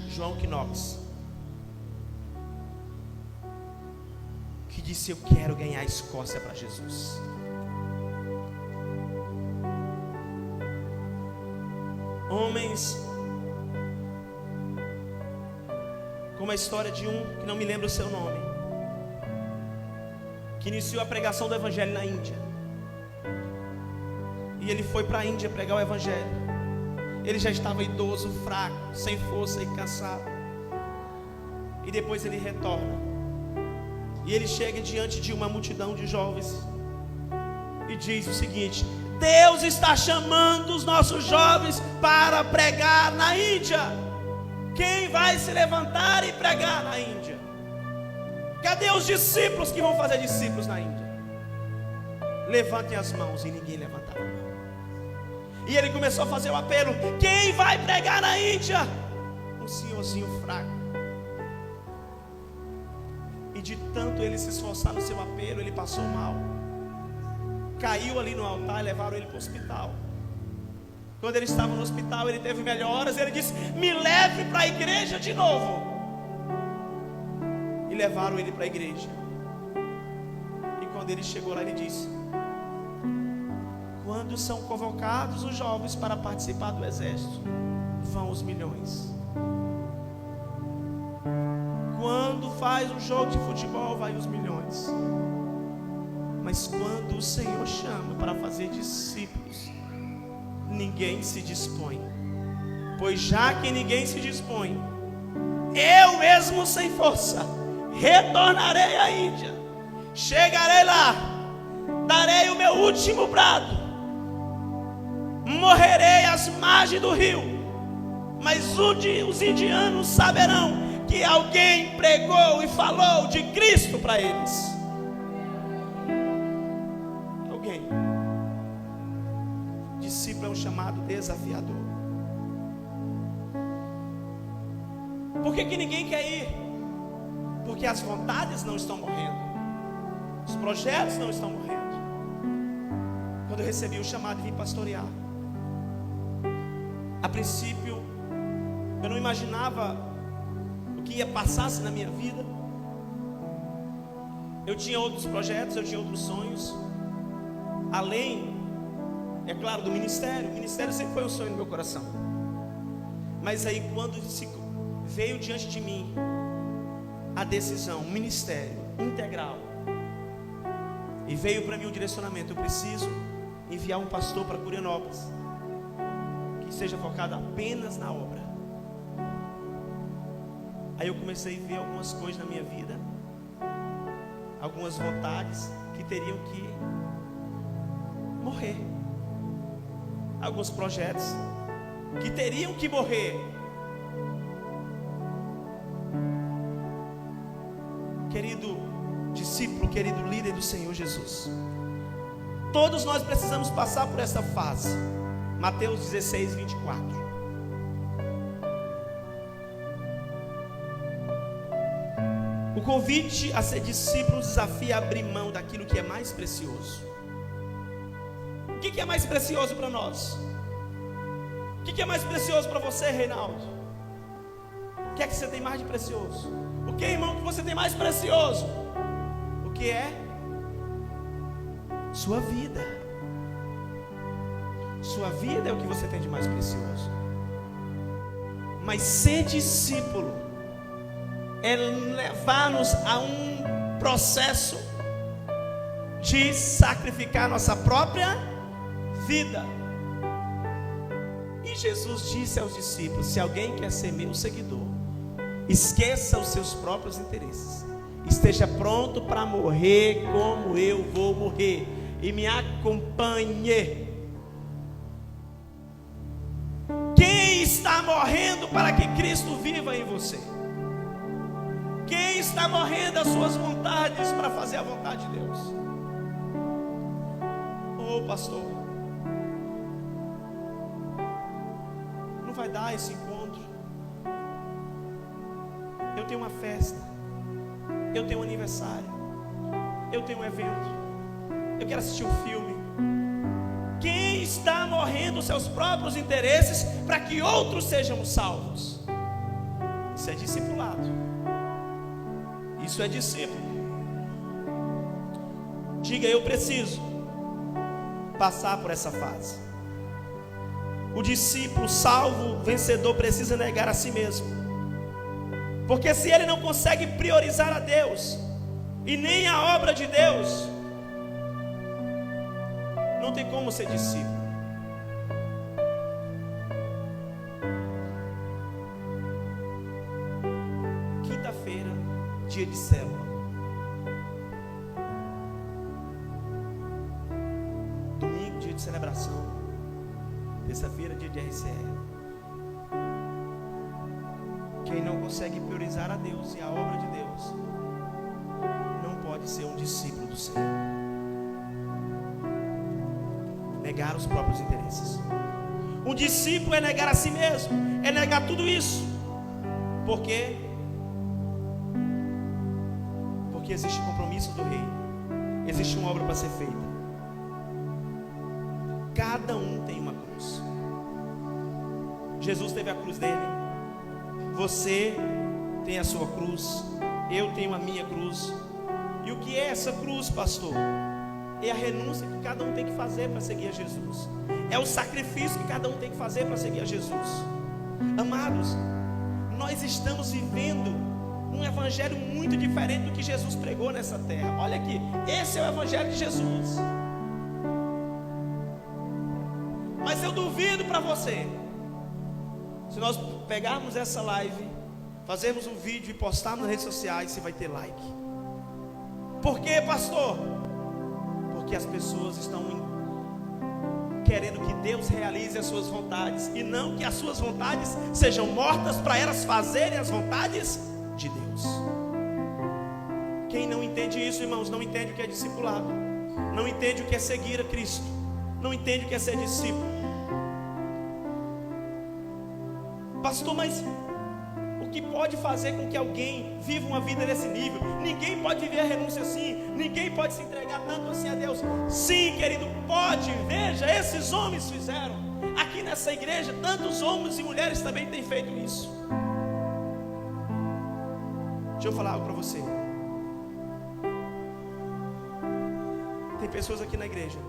João Knox, que disse: eu quero ganhar a Escócia para Jesus. Homens como a história de um que não me lembro o seu nome, que iniciou a pregação do evangelho na Índia. E ele foi para a Índia pregar o evangelho. Ele já estava idoso, fraco, sem força e cansado. E depois ele retorna. E ele chega diante de uma multidão de jovens e diz o seguinte: Deus está chamando os nossos jovens para pregar na Índia. Quem vai se levantar e pregar na Índia? Cadê os discípulos que vão fazer discípulos na Índia? Levantem as mãos, e ninguém levantava a mão. E ele começou a fazer o apelo: quem vai pregar na Índia? Um senhorzinho fraco. E de tanto ele se esforçar no seu apelo, ele passou mal, caiu ali no altar e levaram ele para o hospital. Quando ele estava no hospital, ele teve melhoras. Ele disse: me leve para a igreja de novo. E levaram ele para a igreja. E quando ele chegou lá, ele disse: quando são convocados os jovens para participar do exército, vão os milhões. Quando faz um jogo de futebol, vai os milhões. Mas quando o Senhor chama para fazer discípulos, ninguém se dispõe. Pois já que ninguém se dispõe, eu mesmo sem força retornarei à Índia. Chegarei lá, darei o meu último brado, morrerei às margens do rio, mas os indianos saberão que alguém pregou e falou de Cristo para eles. Alguém. Discípulo é um chamado desafiador. Por que ninguém quer ir? Porque as vontades não estão morrendo, os projetos não estão morrendo. Quando eu recebi o chamado de vir pastorear, a princípio eu não imaginava o que ia passar-se na minha vida. Eu tinha outros projetos, eu tinha outros sonhos, além, é claro, do ministério. O ministério sempre foi um sonho no meu coração. Mas aí quando veio diante de mim a decisão, ministério integral, e veio para mim um direcionamento: eu preciso enviar um pastor para Curianópolis que seja focado apenas na obra. Aí eu comecei a ver algumas coisas na minha vida, algumas vontades que teriam que morrer, alguns projetos que teriam que morrer. Querido discípulo, querido líder do Senhor Jesus, todos nós precisamos passar por essa fase. Mateus 16, 24. O convite a ser discípulo desafia a abrir mão daquilo que é mais precioso. O que é mais precioso para nós? O que é mais precioso para você, Reinaldo? O que é que você tem mais de precioso? O que, irmão, que você tem mais precioso? O que é? Sua vida. Sua vida é o que você tem de mais precioso. Mas ser discípulo é levar-nos a um processo de sacrificar nossa própria vida. E Jesus disse aos discípulos: se alguém quer ser meu seguidor, esqueça os seus próprios interesses, esteja pronto para morrer como eu vou morrer, e me acompanhe. Quem está morrendo para que Cristo viva em você? Quem está morrendo as suas vontades para fazer a vontade de Deus? Ô pastor, não vai dar esse encontro. Eu tenho uma festa, eu tenho um aniversário, eu tenho um evento, eu quero assistir um filme. Quem está morrendo os seus próprios interesses para que outros sejam salvos? Isso é discipulado. Isso é discípulo. Diga: eu preciso passar por essa fase. O discípulo salvo, vencedor, precisa negar a si mesmo. Porque se ele não consegue priorizar a Deus e nem a obra de Deus, não tem como ser discípulo. Quinta-feira, dia de célula. Domingo, dia de celebração. Terça-feira, dia de RCR. Quem não consegue priorizar a Deus e a obra de Deus, pode ser um discípulo do Senhor. Negar os próprios interesses. Um discípulo é negar a si mesmo, é negar tudo isso. Por quê? Porque existe compromisso do rei, existe uma obra para ser feita. Cada um tem uma cruz. Jesus teve a cruz dele, você tem a sua cruz, eu tenho a minha cruz. E o que é essa cruz, pastor? É a renúncia que cada um tem que fazer para seguir a Jesus. É o sacrifício que cada um tem que fazer para seguir a Jesus. Amados, nós estamos vivendo um evangelho muito diferente do que Jesus pregou nessa terra. Olha aqui, esse é o evangelho de Jesus. Mas eu duvido para você, se nós pegarmos essa live, fazermos um vídeo e postarmos nas redes sociais, você vai ter like. Por quê, pastor? Porque as pessoas estão querendo que Deus realize as suas vontades, e não que as suas vontades sejam mortas para elas fazerem as vontades de Deus. Quem não entende isso, irmãos, não entende o que é discipulado, não entende o que é seguir a Cristo, não entende o que é ser discípulo. Pastor, mas o que pode fazer com que alguém viva uma vida desse nível? Ninguém pode viver a renúncia assim, ninguém pode se entregar tanto assim a Deus. Sim, querido, pode. Veja, esses homens fizeram. Aqui nessa igreja, tantos homens e mulheres também têm feito isso. Deixa eu falar algo para você. Tem pessoas aqui na igreja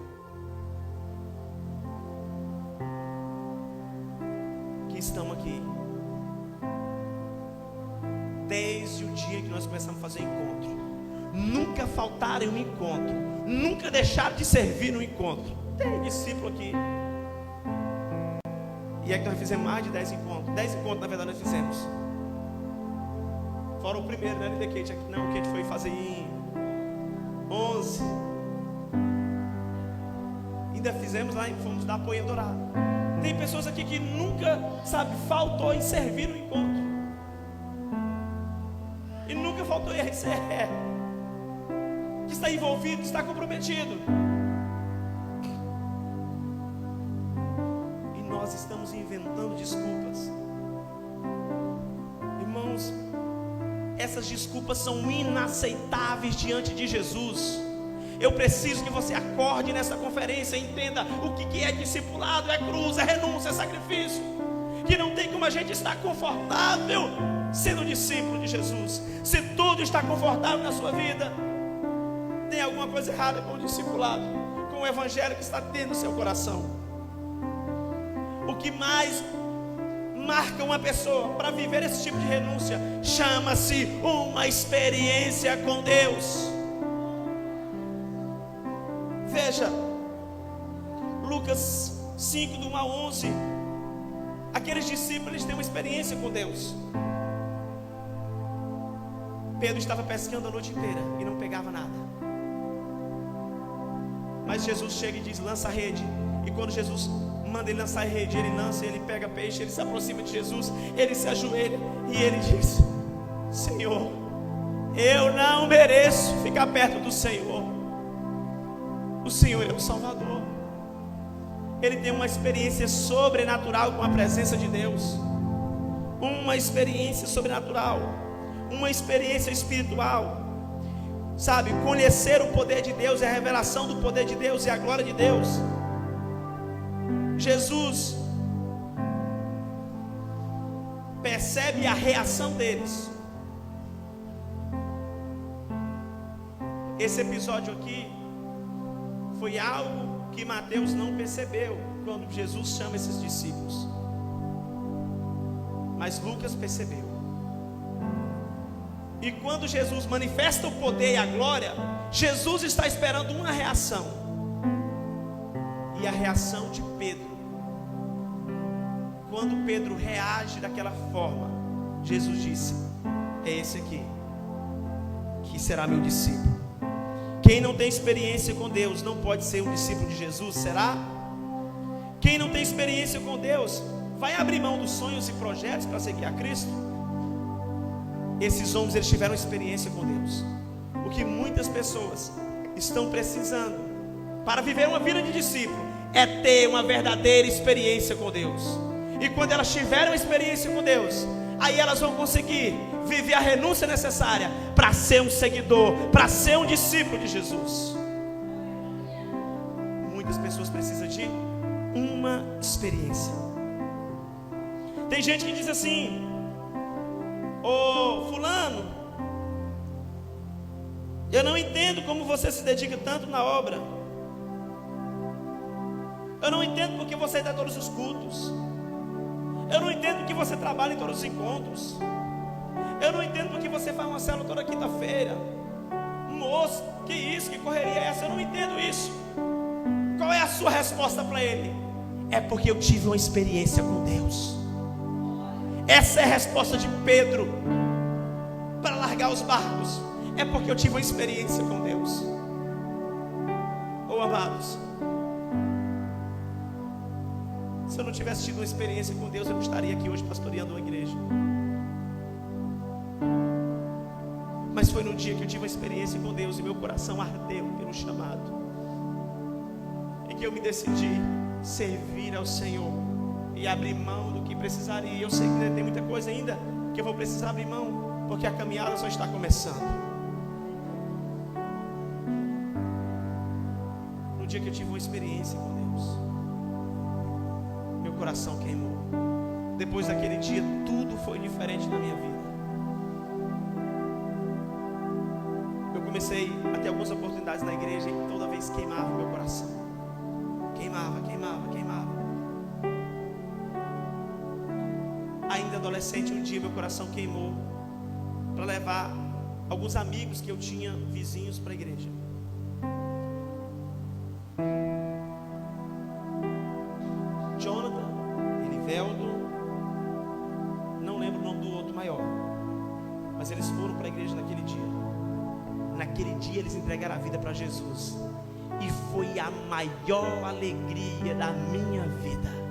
que estão aqui desde o dia que nós começamos a fazer encontro, nunca faltaram em um encontro, nunca deixaram de servir no encontro. Tem discípulo aqui, e é que nós fizemos mais de 10 encontros. 10 encontros na verdade nós fizemos, fora o primeiro, né, que a gente foi fazer em 11. Ainda fizemos lá, fomos dar apoio Dourado. Tem pessoas aqui que nunca, faltou em servir no encontro, e nunca faltou em receber, que está envolvido, que está comprometido. E nós estamos inventando desculpas. Irmãos, essas desculpas são inaceitáveis diante de Jesus. Eu preciso que você acorde nessa conferência e entenda o que é discipulado, é cruz, é renúncia, é sacrifício. Que não tem como a gente estar confortável sendo discípulo de Jesus. Se tudo está confortável na sua vida, tem alguma coisa errada com o discipulado, com o evangelho que está dentro do seu coração. O que mais marca uma pessoa para viver esse tipo de renúncia chama-se uma experiência com Deus. Veja, Lucas 5, do 1 ao 11. Aqueles discípulos, eles têm uma experiência com Deus. Pedro estava pescando a noite inteira e não pegava nada. Mas Jesus chega e diz: lança a rede. E quando Jesus manda ele lançar a rede, ele lança, ele pega peixe, ele se aproxima de Jesus, ele se ajoelha e ele diz: Senhor, eu não mereço ficar perto do Senhor. O Senhor é o Salvador. Ele tem uma experiência sobrenatural com a presença de Deus. Uma experiência sobrenatural, uma experiência espiritual. Conhecer o poder de Deus é a revelação do poder de Deus e a glória de Deus. Jesus percebe a reação deles. Esse episódio aqui foi algo que Mateus não percebeu quando Jesus chama esses discípulos, mas Lucas percebeu. E quando Jesus manifesta o poder e a glória, Jesus está esperando uma reação, e a reação de Pedro. Quando Pedro reage daquela forma, Jesus disse: é esse aqui que será meu discípulo. Quem não tem experiência com Deus não pode ser um discípulo de Jesus, será? Quem não tem experiência com Deus vai abrir mão dos sonhos e projetos para seguir a Cristo? Esses homens, eles tiveram experiência com Deus. O que muitas pessoas estão precisando para viver uma vida de discípulo é ter uma verdadeira experiência com Deus. E quando elas tiverem uma experiência com Deus, aí elas vão conseguir viver a renúncia necessária para ser um seguidor, para ser um discípulo de Jesus. Muitas pessoas precisam de uma experiência. Tem gente que diz assim: ô fulano, eu não entendo como você se dedica tanto na obra. Eu não entendo porque você dá todos os cultos. Eu não entendo porque você trabalha em todos os encontros. Eu não entendo porque você faz uma célula toda quinta-feira. Moço, que isso, que correria é essa? Eu não entendo isso. Qual é a sua resposta para ele? É porque eu tive uma experiência com Deus. Essa é a resposta de Pedro para largar os barcos. É porque eu tive uma experiência com Deus. Oh, amados, se eu não tivesse tido uma experiência com Deus, eu não estaria aqui hoje pastoreando uma igreja. Mas foi no dia que eu tive uma experiência com Deus e meu coração ardeu pelo chamado, e que eu me decidi servir ao Senhor e abrir mão do que precisaria. Eu sei que tem muita coisa ainda que eu vou precisar abrir mão, porque a caminhada só está começando. No dia que eu tive uma experiência com Deus, meu coração queimou. Depois daquele dia, tudo foi diferente na minha vida. Eu comecei a ter algumas oportunidades na igreja e toda vez queimava meu coração. Queimava. Ainda adolescente, um dia meu coração queimou para levar alguns amigos que eu tinha, vizinhos, para a igreja. Jonathan, Eliveldo, não lembro o nome do outro maior, mas eles foram para a igreja naquele dia. Naquele dia eles entregaram a vida para Jesus, e foi a maior alegria da minha vida.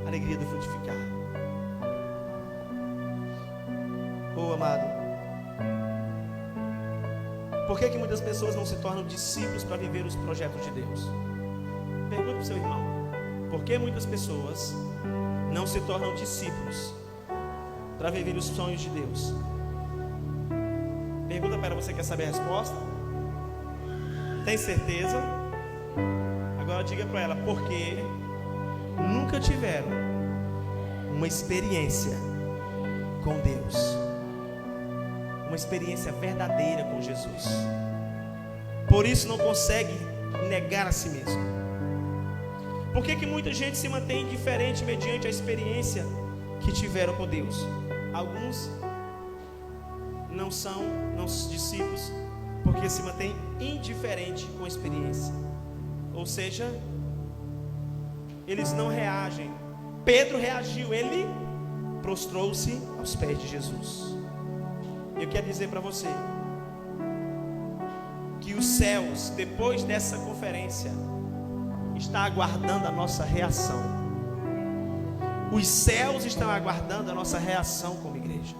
A alegria do frutificar. Oh, amado, por que muitas pessoas não se tornam discípulos para viver os projetos de Deus? Pergunta para o seu irmão: por que muitas pessoas não se tornam discípulos para viver os sonhos de Deus? Pergunta para ela: você quer saber a resposta? Tem certeza? Agora diga para ela: porque nunca tiveram uma experiência com Deus, uma experiência verdadeira com Jesus. Por isso não consegue negar a si mesmo. Por que muita gente se mantém indiferente mediante a experiência que tiveram com Deus? Alguns não são discípulos porque se mantém indiferente com a experiência, ou seja, eles não reagem. Pedro reagiu, ele prostrou-se aos pés de Jesus. Eu quero dizer para você que os céus, depois dessa conferência, está aguardando a nossa reação. Os céus estão aguardando a nossa reação como igreja.